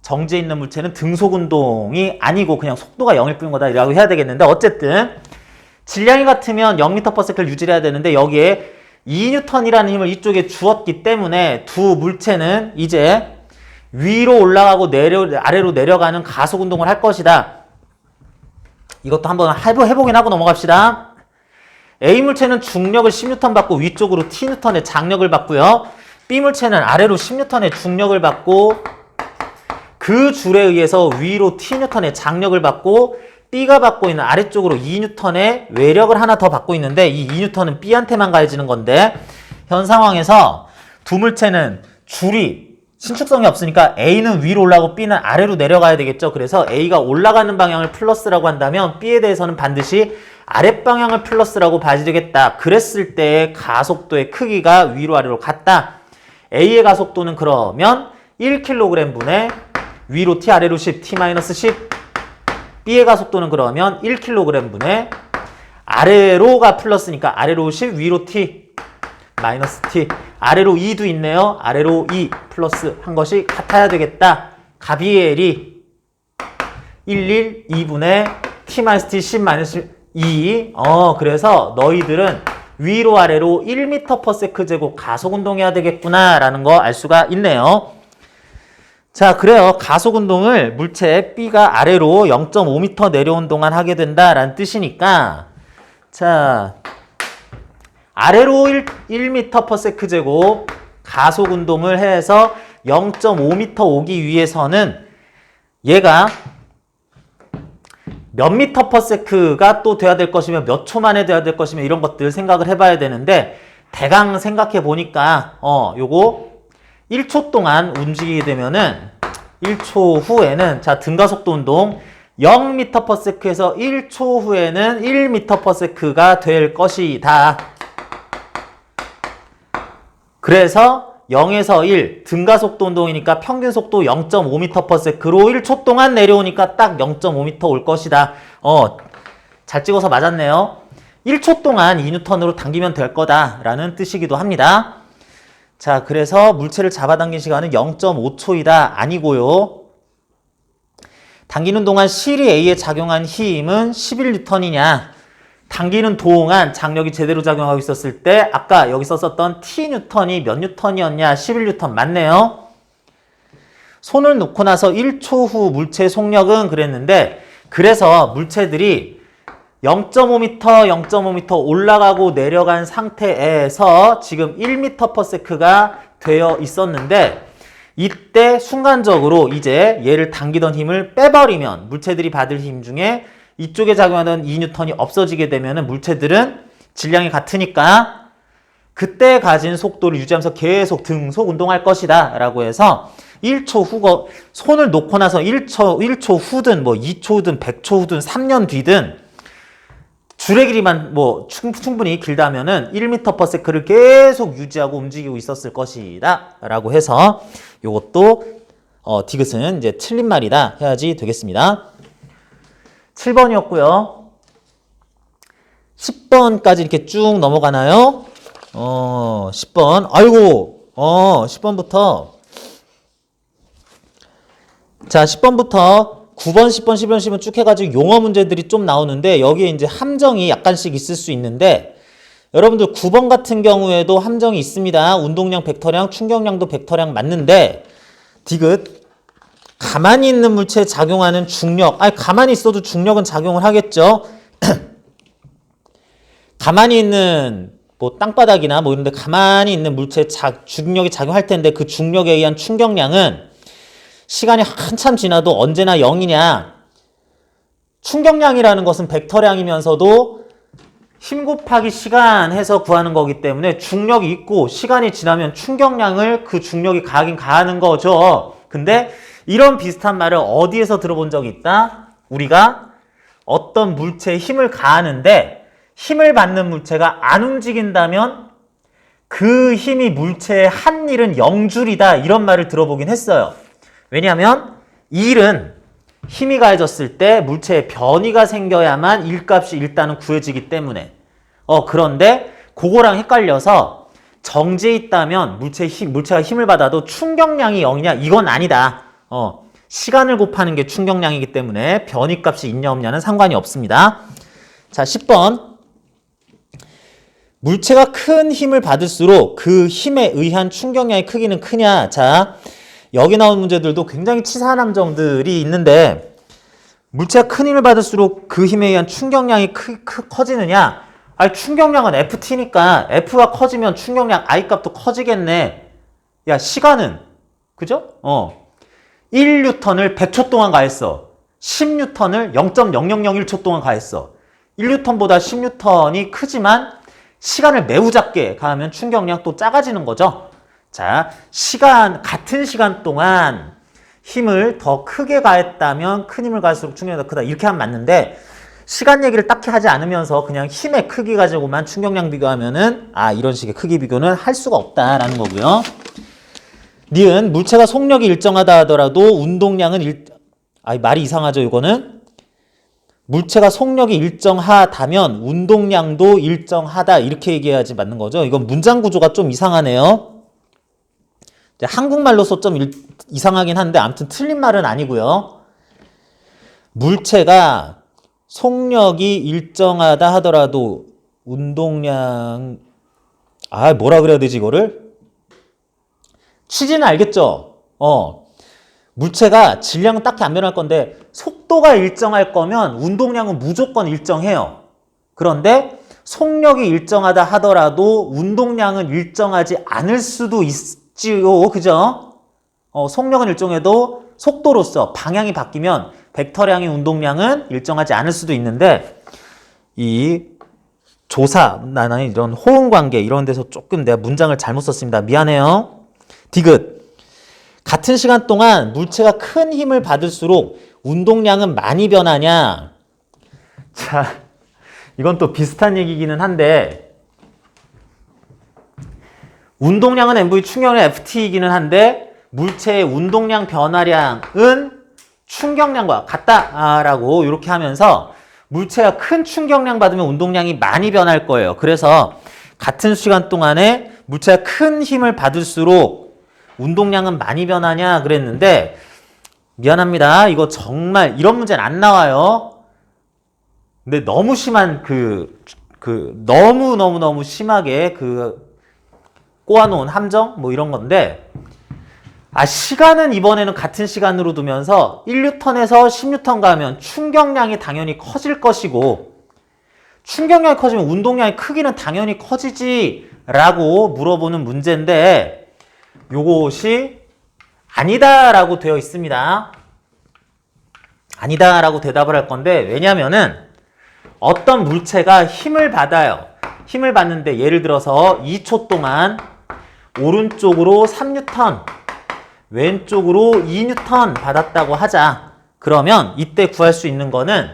정지해 있는 물체는 등속 운동이 아니고 그냥 속도가 0일 뿐인 거다 라고 해야 되겠는데, 어쨌든 질량이 같으면 0m/s를 유지해야 되는데 여기에 2N이라는 힘을 이쪽에 주었기 때문에 두 물체는 이제 위로 올라가고 아래로 내려가는 가속 운동을 할 것이다. 이것도 한번 해보긴 하고 넘어갑시다. A 물체는 중력을 10N 받고 위쪽으로 TN의 장력을 받고요. B 물체는 아래로 10N의 중력을 받고 그 줄에 의해서 위로 TN의 장력을 받고 B가 받고 있는 아래쪽으로 2N의 외력을 하나 더 받고 있는데, 이 2N은 B한테만 가해지는 건데, 현 상황에서 두 물체는 줄이 신축성이 없으니까 A는 위로 올라가고 B는 아래로 내려가야 되겠죠. 그래서 A가 올라가는 방향을 플러스라고 한다면 B에 대해서는 반드시 아랫방향을 플러스라고 봐야 되겠다. 그랬을 때 가속도의 크기가 위로 아래로 같다. A의 가속도는 그러면 1kg분의 위로 T 아래로 10, T-10. B의 가속도는 그러면 1kg분의 아래로가 플러스니까 아래로 10, 위로 T, 마이너스 T. 아래로 2도 있네요. 아래로 2 플러스 한 것이 같아야 되겠다. 가비엘이 11, 2분의 T-T, 10-2. 그래서 너희들은 위로 아래로 1m/s제곱 가속운동해야 되겠구나 라는 거 알 수가 있네요. 자, 그래요. 가속운동을 물체 B가 아래로 0.5m 내려온 동안 하게 된다라는 뜻이니까, 자, 아래로 1m/s 제곱 가속 운동을 해서 0.5m 오기 위해서는 얘가 몇 m/s가 또 돼야 될 것이며 몇 초 만에 돼야 될 것이며 이런 것들 생각을 해봐야 되는데 대강 생각해 보니까 요거 1초 동안 움직이게 되면은 1초 후에는 자 등가속도 운동 0m/s에서 1초 후에는 1m/s가 될 것이다. 그래서 0에서 1 등가속도 운동이니까 평균 속도 0.5m/s로 1초 동안 내려오니까 딱 0.5m 올 것이다. 잘 찍어서 맞았네요. 1초 동안 2N으로 당기면 될 거다라는 뜻이기도 합니다. 자, 그래서 물체를 잡아당긴 시간은 0.5초이다. 아니고요. 당기는 동안 실이 A에 작용한 힘은 11N이냐? 당기는 동안 장력이 제대로 작용하고 있었을 때 아까 여기 썼었던 T뉴턴이 몇 뉴턴이었냐? 11뉴턴 맞네요. 손을 놓고 나서 1초 후 물체의 속력은 그랬는데 그래서 물체들이 0.5m, 0.5m 올라가고 내려간 상태에서 지금 1m/s가 되어 있었는데 이때 순간적으로 이제 얘를 당기던 힘을 빼버리면 물체들이 받을 힘 중에 이쪽에 작용하던 2N이 없어지게 되면 물체들은 질량이 같으니까 그때 가진 속도를 유지하면서 계속 등속 운동할 것이다 라고 해서 1초 후고 손을 놓고 나서 1초 후든 뭐 2초 후든 100초 후든 3년 뒤든 줄의 길이만 뭐 충분히 길다면은 1m/s를 계속 유지하고 움직이고 있었을 것이다 라고 해서 요것도 디귿은 이제 틀린 말이다 해야지 되겠습니다. 7번이었고요. 10번까지 이렇게 쭉 넘어가나요? 10번. 아이고, 10번부터. 자, 10번부터 9번, 10번, 11번, 10번 쭉 해가지고 용어 문제들이 좀 나오는데 여기에 이제 함정이 약간씩 있을 수 있는데 여러분들 9번 같은 경우에도 함정이 있습니다. 운동량, 벡터량, 충격량도 벡터량 맞는데 디귿. 가만히 있는 물체에 작용하는 중력. 가만히 있어도 중력은 작용을 하겠죠. 가만히 있는 뭐 땅바닥이나 뭐 이런 데 가만히 있는 물체에 중력이 작용할 텐데 그 중력에 의한 충격량은 시간이 한참 지나도 언제나 0이냐. 충격량이라는 것은 벡터량이면서도 힘 곱하기 시간 해서 구하는 거기 때문에 중력이 있고 시간이 지나면 충격량을 그 중력이 가하긴 가하는 거죠. 근데 이런 비슷한 말을 어디에서 들어본 적이 있다? 우리가 어떤 물체에 힘을 가하는데 힘을 받는 물체가 안 움직인다면 그 힘이 물체의 한 일은 0줄이다 이런 말을 들어보긴 했어요. 왜냐하면 일은 힘이 가해졌을 때 물체에 변이가 생겨야만 일값이 일단은 구해지기 때문에 그런데 그거랑 헷갈려서 정지해 있다면 물체가 힘을 받아도 충격량이 0이냐? 이건 아니다. 시간을 곱하는 게 충격량이기 때문에 변이값이 있냐 없냐는 상관이 없습니다. 자, 10번. 물체가 큰 힘을 받을수록 그 힘에 의한 충격량의 크기는 크냐? 자, 여기 나온 문제들도 굉장히 치사한 함정들이 있는데 물체가 큰 힘을 받을수록 그 힘에 의한 충격량이 커지느냐? 충격량은 FT니까 F가 커지면 충격량 I 값도 커지겠네. 야, 시간은 그죠? 1N을 100초 동안 가했어. 10N을 0.0001초 동안 가했어. 1N보다 10N이 크지만 시간을 매우 작게 가하면 충격량 또 작아지는 거죠. 자, 같은 시간 동안 힘을 더 크게 가했다면 큰 힘을 가할수록 충격이 더 크다. 이렇게 하면 맞는데 시간 얘기를 딱히 하지 않으면서 그냥 힘의 크기 가지고만 충격량 비교하면은 이런 식의 크기 비교는 할 수가 없다라는 거고요. 니은 물체가 속력이 일정하다 하더라도 운동량은 말이 이상하죠. 이거는 물체가 속력이 일정하다면 운동량도 일정하다 이렇게 얘기해야지 맞는 거죠. 이건 문장 구조가 좀 이상하네요. 한국말로서 좀 이상하긴 한데 아무튼 틀린 말은 아니고요. 물체가 속력이 일정하다 하더라도 운동량 뭐라 그래야 되지 이거를? 취지는 알겠죠? 물체가 질량은 딱히 안 변할 건데 속도가 일정할 거면 운동량은 무조건 일정해요. 그런데 속력이 일정하다 하더라도 운동량은 일정하지 않을 수도 있지요. 그죠? 속력은 일정해도 속도로서 방향이 바뀌면 벡터량의 운동량은 일정하지 않을 수도 있는데 이 조사나 이런 호응 관계 이런 데서 조금 내가 문장을 잘못 썼습니다. 미안해요. 디귿. 같은 시간 동안 물체가 큰 힘을 받을수록 운동량은 많이 변하냐? 자, 이건 또 비슷한 얘기기는 한데 운동량은 mv, 충격은 ft이기는 한데 물체의 운동량 변화량은 충격량과 같다라고 이렇게 하면서 물체가 큰 충격량 받으면 운동량이 많이 변할 거예요. 그래서 같은 시간 동안에 물체가 큰 힘을 받을수록 운동량은 많이 변하냐 그랬는데 미안합니다. 이거 정말 이런 문제는 안 나와요. 근데 너무 심한 너무 심하게 꼬아놓은 함정 뭐 이런 건데 시간은 이번에는 같은 시간으로 두면서 1뉴턴에서 10뉴턴 가면 충격량이 당연히 커질 것이고 충격량이 커지면 운동량의 크기는 당연히 커지지 라고 물어보는 문제인데 요것이 아니다라고 되어 있습니다. 아니다라고 대답을 할 건데 왜냐면은 어떤 물체가 힘을 받아요. 힘을 받는데 예를 들어서 2초 동안 오른쪽으로 3뉴턴 왼쪽으로 2뉴턴 받았다고 하자. 그러면 이때 구할 수 있는 거는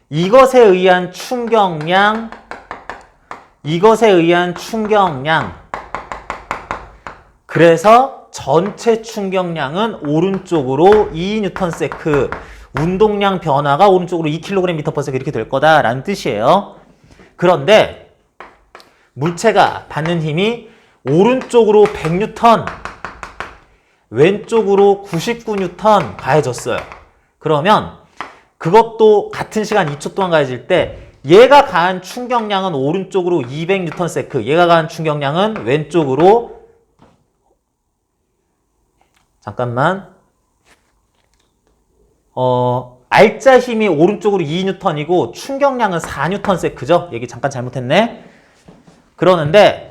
이것에 의한 충격량 그래서 전체 충격량은 오른쪽으로 2Nm 운동량 변화가 오른쪽으로 2kg/s 이렇게 될 거다라는 뜻이에요. 그런데 물체가 받는 힘이 오른쪽으로 100N 왼쪽으로 99N 가해졌어요. 그러면 그것도 같은 시간 2초 동안 가해질 때 얘가 가한 충격량은 오른쪽으로 200Nm, 얘가 가한 충격량은 왼쪽으로 잠깐만 알짜 힘이 오른쪽으로 2N이고 충격량은 4N죠? 얘기 잠깐 잘못했네. 그러는데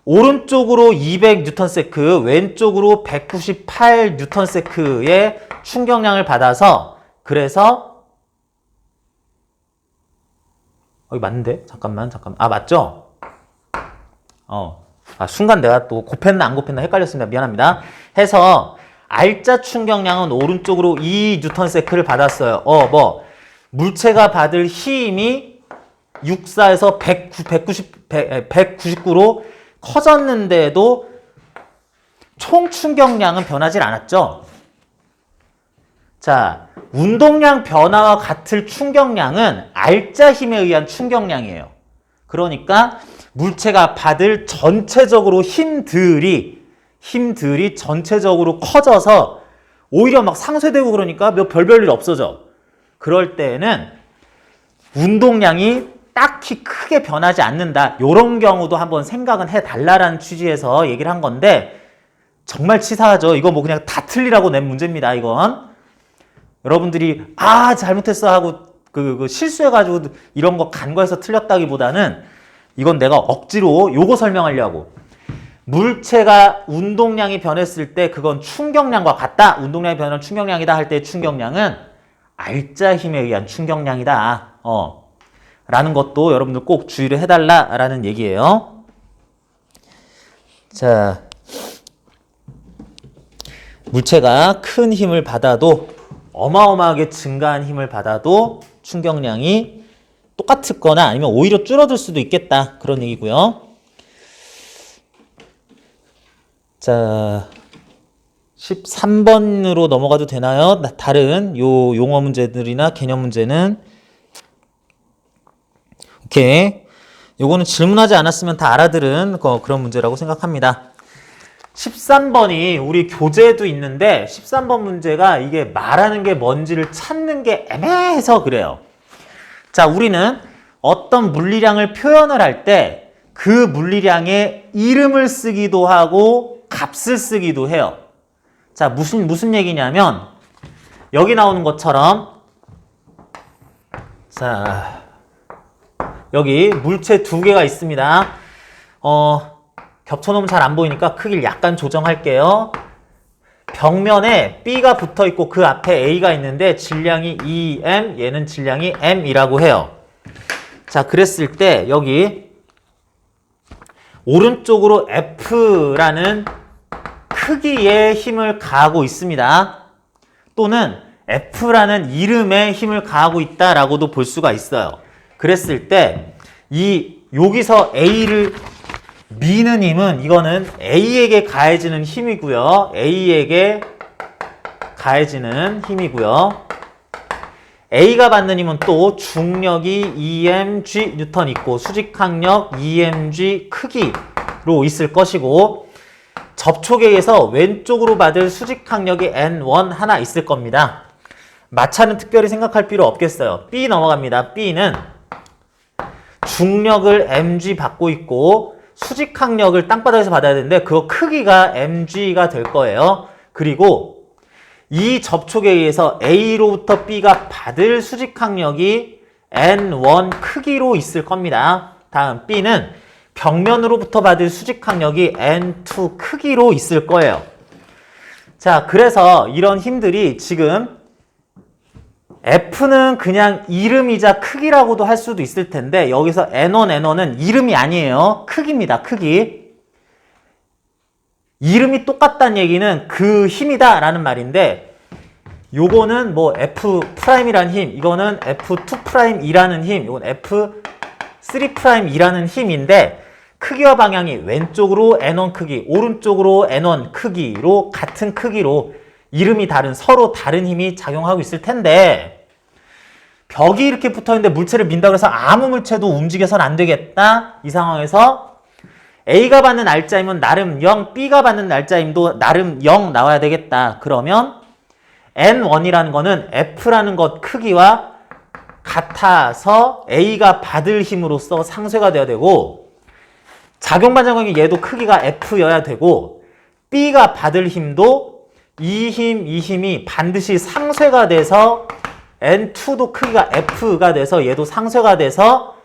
오른쪽으로 200Nm, 왼쪽으로 198N의 충격량을 받아서 그래서 여기 맞는데? 잠깐만. 맞죠? 순간 내가 또 곱했나 안 곱했나 헷갈렸습니다. 미안합니다. 해서 알짜 충격량은 오른쪽으로 2N을 받았어요. 물체가 받을 힘이 64에서 199로 커졌는데도 총 충격량은 변하지 않았죠. 자, 운동량 변화와 같을 충격량은 알짜 힘에 의한 충격량이에요. 그러니까 물체가 받을 전체적으로 힘들이 전체적으로 커져서 오히려 막 상쇄되고 그러니까 별일 없어져. 그럴 때에는 운동량이 딱히 크게 변하지 않는다. 이런 경우도 한번 생각은 해달라는 취지에서 얘기를 한 건데 정말 치사하죠. 이거 뭐 그냥 다 틀리라고 낸 문제입니다. 이건 여러분들이 잘못했어 하고 실수해가지고 이런 거 간과해서 틀렸다기보다는 이건 내가 억지로 요거 설명하려고 물체가 운동량이 변했을 때 그건 충격량과 같다. 운동량이 변하는 충격량이다 할 때 충격량은 알짜 힘에 의한 충격량이다. 라는 것도 여러분들 꼭 주의를 해달라라는 얘기예요. 자, 물체가 큰 힘을 받아도 어마어마하게 증가한 힘을 받아도 충격량이 똑같거나 아니면 오히려 줄어들 수도 있겠다. 그런 얘기고요. 자, 13번으로 넘어가도 되나요? 다른 요 용어 문제들이나 개념 문제는 오케이. 요거는 질문하지 않았으면 다 알아들은 그런 문제라고 생각합니다. 13번이 우리 교재도 있는데 13번 문제가 이게 말하는 게 뭔지를 찾는 게 애매해서 그래요. 자, 우리는 어떤 물리량을 표현을 할 때 그 물리량의 이름을 쓰기도 하고 값을 쓰기도 해요. 자, 무슨 얘기냐면 여기 나오는 것처럼 자, 여기 물체 두 개가 있습니다. 겹쳐놓으면 잘 안 보이니까 크기를 약간 조정할게요. 벽면에 B가 붙어 있고 그 앞에 A가 있는데 질량이 2m, 얘는 질량이 m이라고 해요. 자, 그랬을 때 여기 오른쪽으로 F라는 크기의 힘을 가하고 있습니다. 또는 F라는 이름에 힘을 가하고 있다라고도 볼 수가 있어요. 그랬을 때 여기서 A를 미는 힘은 이거는 A에게 가해지는 힘이고요. A에게 가해지는 힘이고요. A가 받는 힘은 또 중력이 EmG 뉴턴 있고 수직항력 EmG 크기로 있을 것이고 접촉에 의해서 왼쪽으로 받을 수직항력이 N1 하나 있을 겁니다. 마찰은 특별히 생각할 필요 없겠어요. B 넘어갑니다. B는 중력을 mg 받고 있고 수직항력을 땅바닥에서 받아야 되는데 그거 크기가 mg가 될 거예요. 그리고 이 접촉에 의해서 A로부터 B가 받을 수직항력이 N1 크기로 있을 겁니다. 다음 B는 벽면으로부터 받을 수직항력이 N2 크기로 있을 거예요. 자, 그래서 이런 힘들이 지금 F는 그냥 이름이자 크기라고도 할 수도 있을 텐데 여기서 N1, N1은 이름이 아니에요. 크기입니다. 크기. 이름이 똑같다는 얘기는 그 힘이다 라는 말인데 요거는 뭐 F'이라는 힘, 이거는 F2'이라는 힘, 이건 F3'이라는 힘인데 크기와 방향이 왼쪽으로 N1 크기, 오른쪽으로 N1 크기로 같은 크기로 이름이 다른 서로 다른 힘이 작용하고 있을 텐데 벽이 이렇게 붙어있는데 물체를 민다고 해서 아무 물체도 움직여서는 안 되겠다. 이 상황에서 A가 받는 날짜임은 나름 0, B가 받는 날짜임도 나름 0 나와야 되겠다. 그러면 N1이라는 거는 F라는 것 크기와 같아서 A가 받을 힘으로써 상쇄가 되어야 되고 작용반작용이 얘도 크기가 F여야 되고 B가 받을 힘도 이 힘이 반드시 상쇄가 돼서 N2도 크기가 F가 돼서 얘도 상쇄가 돼서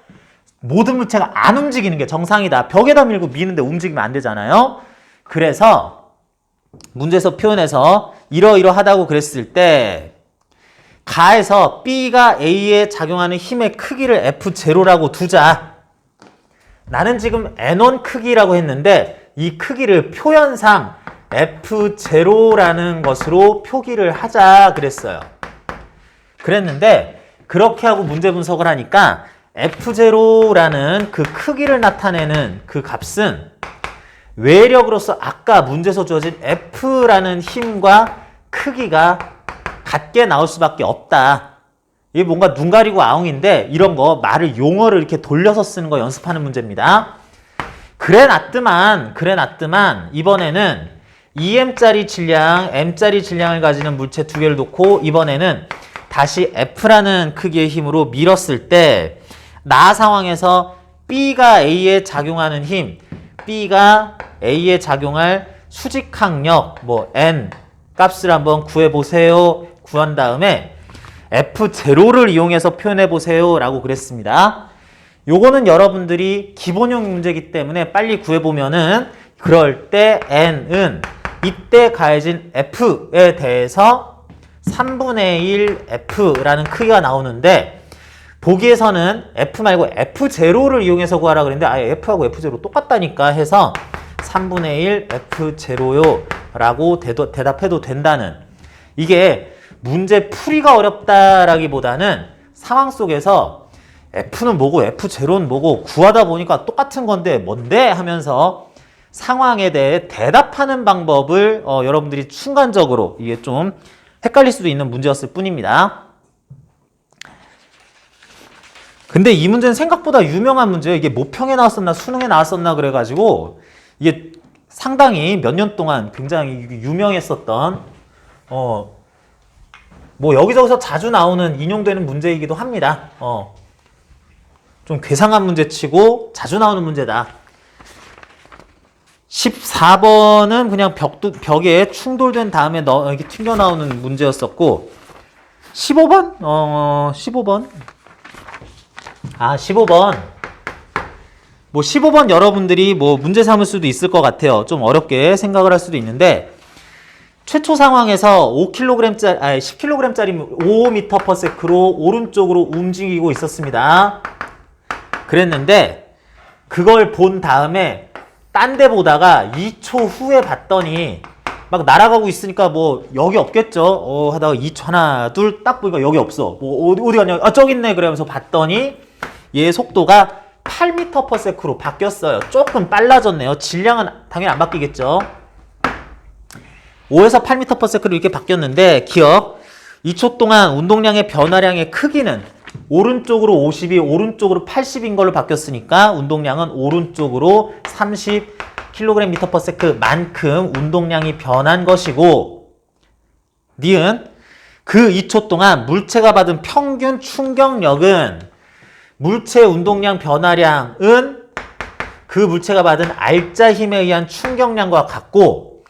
모든 물체가 안 움직이는 게 정상이다. 벽에다 밀고 미는데 움직이면 안 되잖아요. 그래서 문제에서 표현해서 이러이러하다고 그랬을 때 가에서 B가 A에 작용하는 힘의 크기를 F0라고 두자. 나는 지금 N1 크기라고 했는데 이 크기를 표현상 F0라는 것으로 표기를 하자 그랬어요. 그랬는데 그렇게 하고 문제 분석을 하니까 F0라는 그 크기를 나타내는 그 값은 외력으로서 아까 문제에서 주어진 F라는 힘과 크기가 같게 나올 수밖에 없다. 이게 뭔가 눈 가리고 아웅인데 이런 거 말을 용어를 이렇게 돌려서 쓰는 거 연습하는 문제입니다. 그래 놨더만 이번에는 2m짜리 질량, m짜리 질량을 가지는 물체 두 개를 놓고 이번에는 다시 F라는 크기의 힘으로 밀었을 때 나 상황에서 B가 A에 작용하는 힘, B가 A에 작용할 수직항력, 뭐 N 값을 한번 구해보세요. 구한 다음에 F0를 이용해서 표현해보세요 라고 그랬습니다. 요거는 여러분들이 기본형 문제이기 때문에 빨리 구해보면은 그럴 때 N은 이때 가해진 F에 대해서 3분의 1 F라는 크기가 나오는데 보기에서는 F 말고 F0를 이용해서 구하라 그랬는데 아예 F하고 F0 똑같다니까 해서 3분의 1 F0요 라고 대답해도 된다는 이게 문제 풀이가 어렵다라기보다는 상황 속에서 F는 뭐고 F0는 뭐고 구하다 보니까 똑같은 건데 뭔데 하면서 상황에 대해 대답하는 방법을 여러분들이 순간적으로 이게 좀 헷갈릴 수도 있는 문제였을 뿐입니다. 근데 이 문제는 생각보다 유명한 문제예요. 이게 모평에 나왔었나 수능에 나왔었나 그래가지고 이게 상당히 몇 년 동안 굉장히 유명했었던 뭐 여기저기서 자주 나오는 인용되는 문제이기도 합니다. 좀 괴상한 문제치고 자주 나오는 문제다. 14번은 그냥 벽에 충돌된 다음에 이렇게 튕겨나오는 문제였었고 15번? 15번? 15번. 뭐 15번 여러분들이 뭐 문제 삼을 수도 있을 것 같아요. 좀 어렵게 생각을 할 수도 있는데 최초 상황에서 5kg짜리, 10kg짜리 5m/s로 오른쪽으로 움직이고 있었습니다. 그랬는데 그걸 본 다음에 딴 데 보다가 2초 후에 봤더니 막 날아가고 있으니까 뭐 여기 없겠죠. 하다가 2초 하나 둘 딱 보니까 여기 없어. 뭐 어디 갔냐? 아 저기 있네. 그러면서 봤더니 얘 속도가 8m/s로 바뀌었어요. 조금 빨라졌네요. 질량은 당연히 안 바뀌겠죠. 5에서 8m/s로 이렇게 바뀌었는데 기억 2초 동안 운동량의 변화량의 크기는 오른쪽으로 50이 오른쪽으로 80인 걸로 바뀌었으니까 운동량은 오른쪽으로 30kg/s 만큼 운동량이 변한 것이고 니은 그 2초 동안 물체가 받은 평균 충격력은 물체 운동량 변화량은 그 물체가 받은 알짜 힘에 의한 충격량과 같고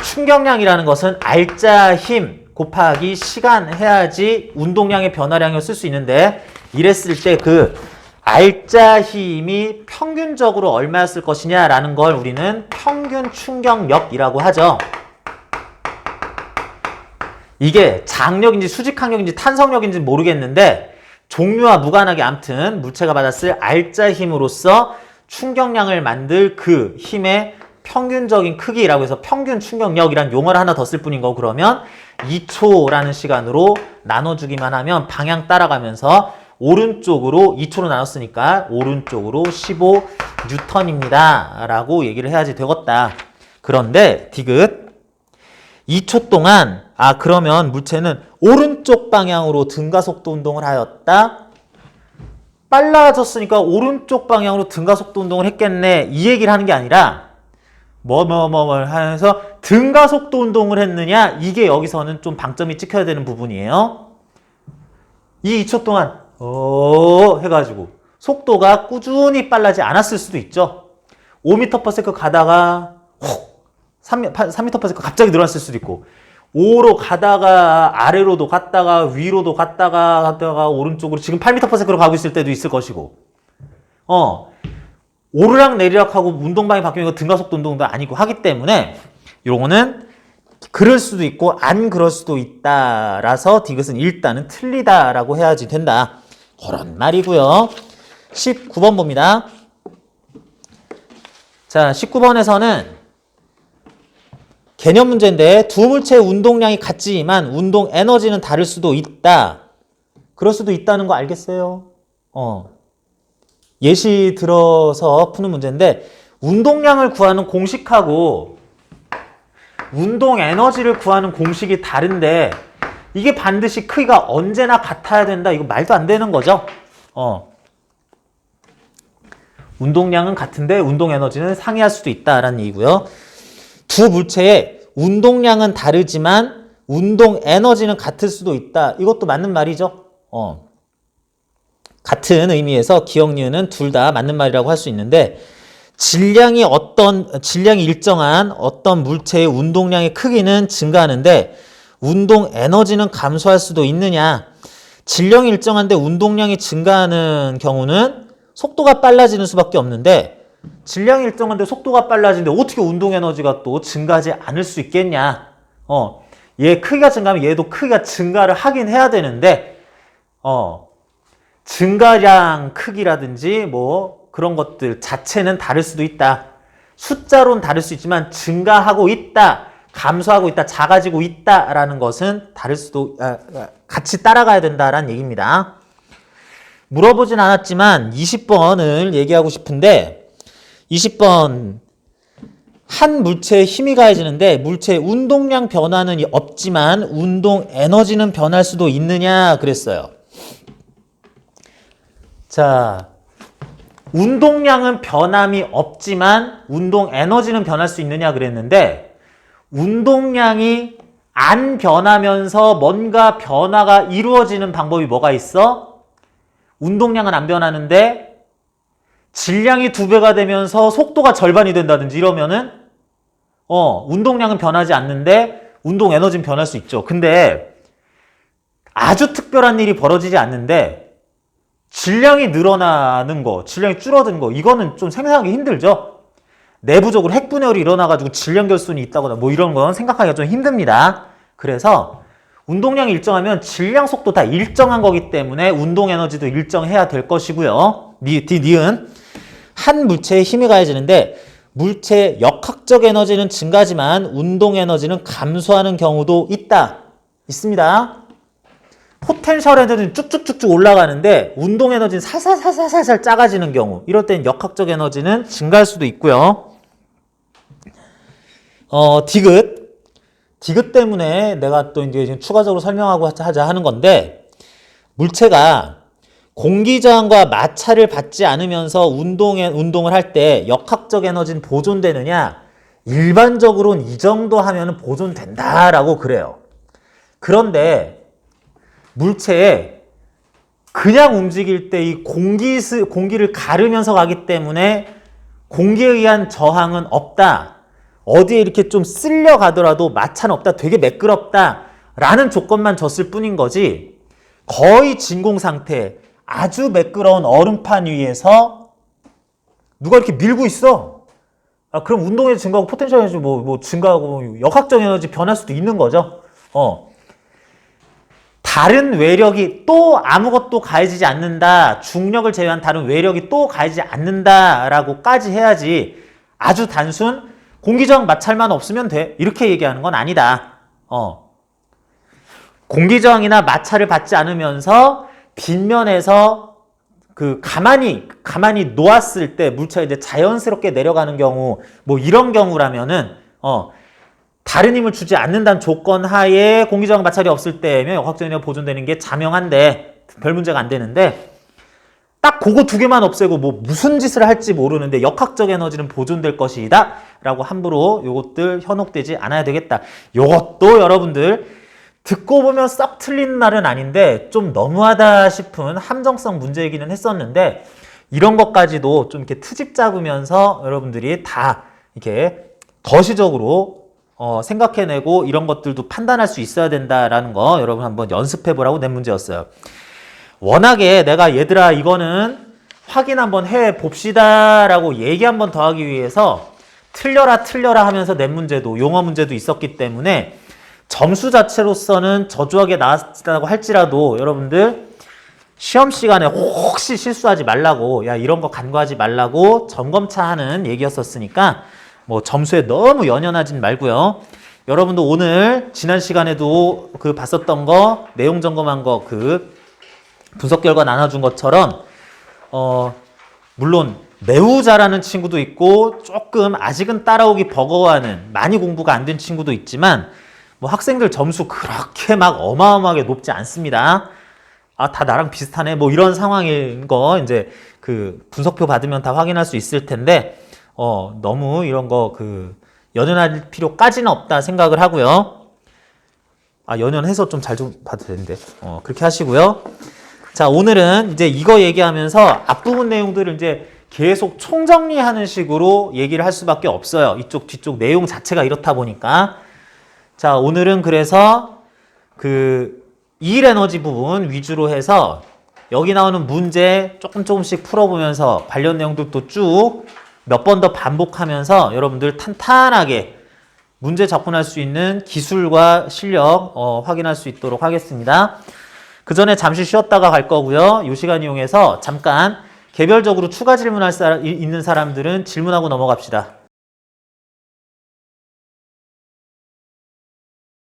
충격량이라는 것은 알짜 힘 곱하기 시간 해야지 운동량의 변화량을 쓸 수 있는데 이랬을 때 그 알짜 힘이 평균적으로 얼마였을 것이냐라는 걸 우리는 평균 충격력이라고 하죠. 이게 장력인지 수직항력인지 탄성력인지 모르겠는데 종류와 무관하게 암튼 물체가 받았을 알짜 힘으로써 충격량을 만들 그 힘의 평균적인 크기라고 해서 평균 충격력이란 용어를 하나 더 쓸 뿐인 거고 그러면 2초라는 시간으로 나눠주기만 하면 방향 따라가면서 오른쪽으로 2초로 나눴으니까 오른쪽으로 15N입니다. 라고 얘기를 해야지 되겠다. 그런데 디귿 2초 동안 그러면 물체는 오른쪽 방향으로 등가속도 운동을 하였다. 빨라졌으니까 오른쪽 방향으로 등가속도 운동을 했겠네. 이 얘기를 하는 게 아니라 뭘 하면서 등가속도 운동을 했느냐? 이게 여기서는 좀 방점이 찍혀야 되는 부분이에요. 이 2초 동안 해가지고 속도가 꾸준히 빨라지지 않았을 수도 있죠. 5m/s 가다가 3m/s 갑자기 늘어났을 수도 있고 5로 가다가 아래로도 갔다가 위로도 갔다가 오른쪽으로 지금 8m/s로 가고 있을 때도 있을 것이고 오르락 내리락 하고 운동방이 바뀌면 등가속도 운동도 아니고 하기 때문에 이런 거는 그럴 수도 있고 안 그럴 수도 있다라서 디귿은 일단은 틀리다라고 해야지 된다. 그런 말이고요. 19번 봅니다. 자, 19번에서는 개념 문제인데 두 물체의 운동량이 같지만 운동 에너지는 다를 수도 있다. 그럴 수도 있다는 거 알겠어요? 예시 들어서 푸는 문제인데 운동량을 구하는 공식하고 운동 에너지를 구하는 공식이 다른데 이게 반드시 크기가 언제나 같아야 된다. 이거 말도 안 되는 거죠. 운동량은 같은데 운동 에너지는 상이할 수도 있다라는 얘기고요. 두 물체의 운동량은 다르지만 운동 에너지는 같을 수도 있다. 이것도 맞는 말이죠. 같은 의미에서 기억 니은은 둘 다 맞는 말이라고 할 수 있는데 질량이 일정한 어떤 물체의 운동량의 크기는 증가하는데 운동 에너지는 감소할 수도 있느냐? 질량이 일정한데 운동량이 증가하는 경우는 속도가 빨라지는 수밖에 없는데 질량이 일정한데 속도가 빨라지는데 어떻게 운동 에너지가 또 증가하지 않을 수 있겠냐? 얘 크기가 증가하면 얘도 크기가 증가를 하긴 해야 되는데 증가량 크기라든지 뭐 그런 것들 자체는 다를 수도 있다. 숫자로는 다를 수 있지만 증가하고 있다, 감소하고 있다, 작아지고 있다라는 것은 다를 수도 같이 따라가야 된다라는 얘기입니다. 물어보진 않았지만 20번을 얘기하고 싶은데 20번 한 물체에 힘이 가해지는데 물체의 운동량 변화는 없지만 운동 에너지는 변할 수도 있느냐 그랬어요. 자, 운동량은 변함이 없지만 운동 에너지는 변할 수 있느냐 그랬는데 운동량이 안 변하면서 뭔가 변화가 이루어지는 방법이 뭐가 있어? 운동량은 안 변하는데 질량이 2배가 되면서 속도가 절반이 된다든지 이러면은 운동량은 변하지 않는데 운동 에너지는 변할 수 있죠. 근데 아주 특별한 일이 벌어지지 않는데 질량이 늘어나는 거, 질량이 줄어든 거, 이거는 좀 생각하기 힘들죠? 내부적으로 핵분열이 일어나가지고 질량 결손이 있다거나 뭐 이런 건 생각하기가 좀 힘듭니다. 그래서 운동량이 일정하면 질량 속도 다 일정한 거기 때문에 운동 에너지도 일정해야 될 것이고요. 니은 한 물체에 힘이 가해지는데 물체의 역학적 에너지는 증가하지만 운동 에너지는 감소하는 경우도 있습니다. 포텐셜 에너지는 쭉쭉쭉쭉 올라가는데 운동 에너지는 살살살살살살 작아지는 경우, 이럴 땐 역학적 에너지는 증가할 수도 있고요. 디귿 때문에 내가 또 이제 지금 추가적으로 설명하고 하자 하는 건데, 물체가 공기 저항과 마찰을 받지 않으면서 운동을 할 때 역학적 에너지는 보존되느냐? 일반적으로는 이 정도 하면 보존된다라고 그래요. 그런데 물체에 그냥 움직일 때 이 공기를 가르면서 가기 때문에 공기에 의한 저항은 없다. 어디에 이렇게 좀 쓸려 가더라도 마찰은 없다. 되게 매끄럽다. 라는 조건만 줬을 뿐인 거지, 거의 진공 상태, 아주 매끄러운 얼음판 위에서 누가 이렇게 밀고 있어. 그럼 운동에너지 증가하고 포텐셜 에너지 뭐 증가하고 역학적 에너지 변할 수도 있는 거죠. 다른 외력이 또 아무것도 가해지지 않는다. 중력을 제외한 다른 외력이 또 가해지지 않는다라고까지 해야지, 아주 단순 공기저항 마찰만 없으면 돼, 이렇게 얘기하는 건 아니다. 공기저항이나 마찰을 받지 않으면서 빗면에서 가만히 놓았을 때 물체가 이제 자연스럽게 내려가는 경우, 뭐 이런 경우라면은 다른 힘을 주지 않는다는 조건 하에 공기저항 마찰이 없을 때면 역학적 에너지가 보존되는 게 자명한데 별 문제가 안 되는데, 딱 그거 두 개만 없애고 뭐 무슨 짓을 할지 모르는데 역학적 에너지는 보존될 것이다 라고 함부로 요것들 현혹되지 않아야 되겠다. 요것도 여러분들 듣고 보면 썩 틀린 말은 아닌데 좀 너무하다 싶은 함정성 문제이기는 했었는데, 이런 것까지도 좀 이렇게 트집 잡으면서 여러분들이 다 이렇게 거시적으로 생각해내고 이런 것들도 판단할 수 있어야 된다라는 거 여러분 한번 연습해보라고 낸 문제였어요. 워낙에 내가 얘들아 이거는 확인 한번 해봅시다 라고 얘기 한번 더 하기 위해서 틀려라 하면서 낸 문제도, 용어 문제도 있었기 때문에 점수 자체로서는 저조하게 나왔다고 할지라도 여러분들 시험 시간에 혹시 실수하지 말라고, 야 이런 거 간과하지 말라고 점검차 하는 얘기였었으니까 뭐 점수에 너무 연연하진 말고요. 여러분도 오늘 지난 시간에도 봤었던 거, 내용 점검한 거 분석 결과 나눠준 것처럼 물론 매우 잘하는 친구도 있고 조금 아직은 따라오기 버거워하는, 많이 공부가 안 된 친구도 있지만 뭐 학생들 점수 그렇게 막 어마어마하게 높지 않습니다. 다 나랑 비슷하네 뭐 이런 상황인 거 이제 분석표 받으면 다 확인할 수 있을 텐데 너무 이런 거 연연할 필요까지는 없다 생각을 하고요. 연연해서 좀 잘 좀 봐도 되는데 그렇게 하시고요. 자, 오늘은 이제 이거 얘기하면서 앞부분 내용들을 이제 계속 총정리하는 식으로 얘기를 할 수밖에 없어요. 이쪽 뒤쪽 내용 자체가 이렇다 보니까. 자, 오늘은 그래서 이일 에너지 부분 위주로 해서 여기 나오는 문제 조금씩 풀어보면서 관련 내용들도 쭉 몇 번 더 반복하면서 여러분들 탄탄하게 문제 접근할 수 있는 기술과 실력 확인할 수 있도록 하겠습니다. 그 전에 잠시 쉬었다가 갈 거고요. 이 시간 이용해서 잠깐 개별적으로 추가 질문할 있는 사람들은 질문하고 넘어갑시다.